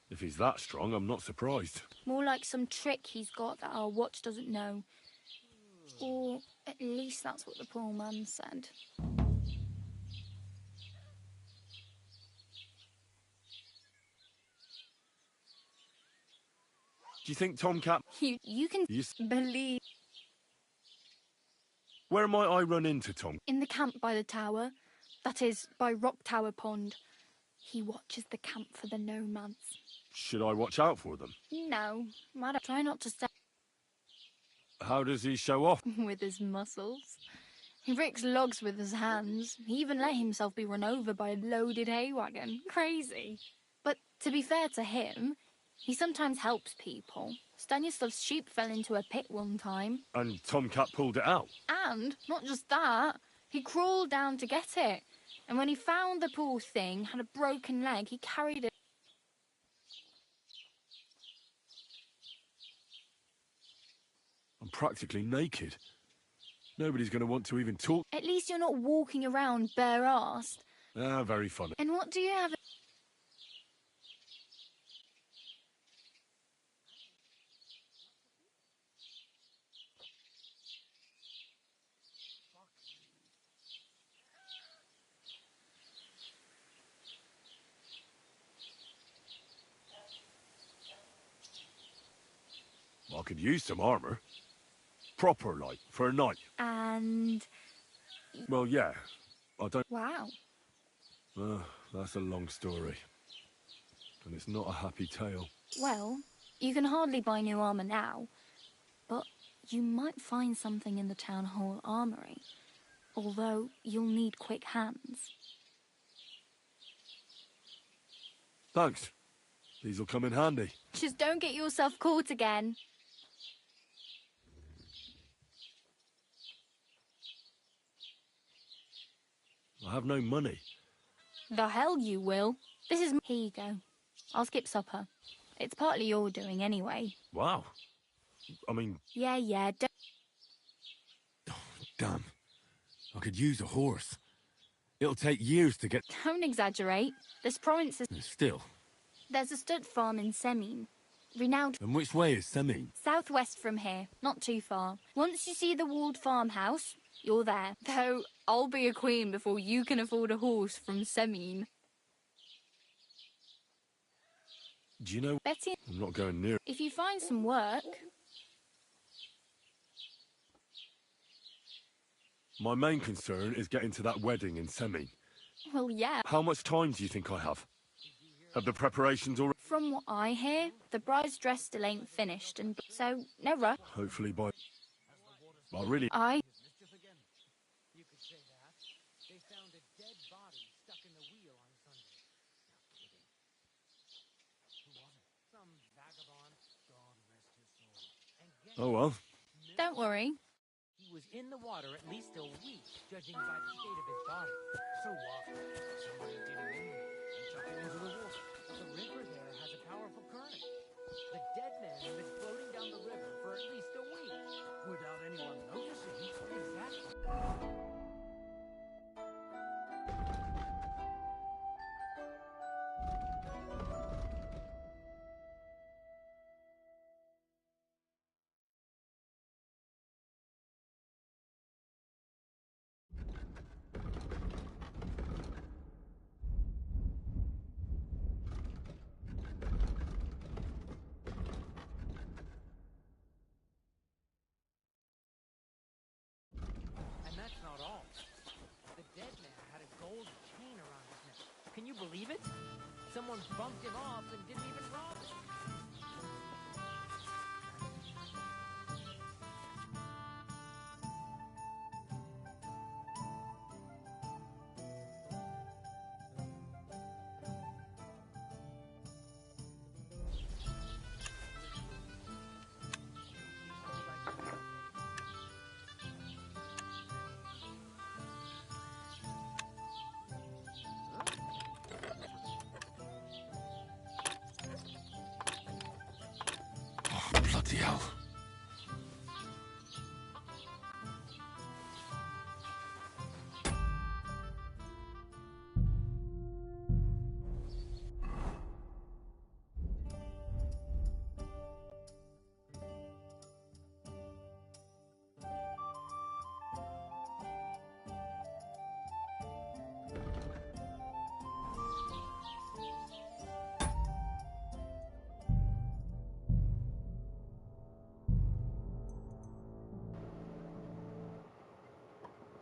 If he's that strong, I'm not surprised. More like some trick he's got that our watch doesn't know. Or at least that's what the poor man said. Do you think Tomcat... You can believe... Where might I run into Tom? In the camp by the tower. That is, by Rock Tower Pond. He watches the camp for the nomads. Should I watch out for them? No, I'd try not to step How does he show off? with his muscles. He ricks logs with his hands. He even let himself be run over by a loaded hay wagon. Crazy. But to be fair to him, he sometimes helps people. Stanislav's sheep fell into a pit one time. And Tomcat pulled it out? And, not just that, He crawled down to get it. And when he found the poor thing had a broken leg, he carried it. I'm practically naked. Nobody's going to want to even talk. At least you're not walking around bare-assed. Ah, very funny. And what do you have? I could use some armor. Proper, like, for a night. And... Well, yeah. I don't... Wow. That's a long story. And it's not a happy tale. Well, you can hardly buy new armor now. But you might find something in the town hall armory. Although you'll need quick hands. Thanks. These'll come in handy. Just don't get yourself caught again. I have no money. The hell you will. This is... Here you go. I'll skip supper. It's partly your doing anyway. Wow. I mean... Yeah, Damn. I could use a horse. It'll take years to get... Don't exaggerate. This province is... Still. There's a stud farm in Semine. Renowned... And which way is Semine? Southwest from here. Not too far. Once you see the walled farmhouse, you're there. Though, I'll be a queen before you can afford a horse from Semine. Do you know... Betty... I'm not going near... If you find some work... My main concern is getting to that wedding in Semine. Well, yeah. How much time do you think I have? Have the preparations already... From what I hear, the bride's dress still ain't finished, and so, no rush. Hopefully by... I really... You could say that. They found a dead body stuck in the wheel on Sunday. No kidding. Who was it? Some vagabond. God rest his soul. Oh, well. Don't worry. He was in the water at least a week, judging by the state of his body. So what? Somebody did him in and chucked him into the water. The river there has a powerful current. The dead man had been floating down the river for at least a week. Without anyone noticing. Exactly. And that's not all. The dead man had a gold chain around his neck. Can you believe it? Someone bumped him off and didn't even rob him.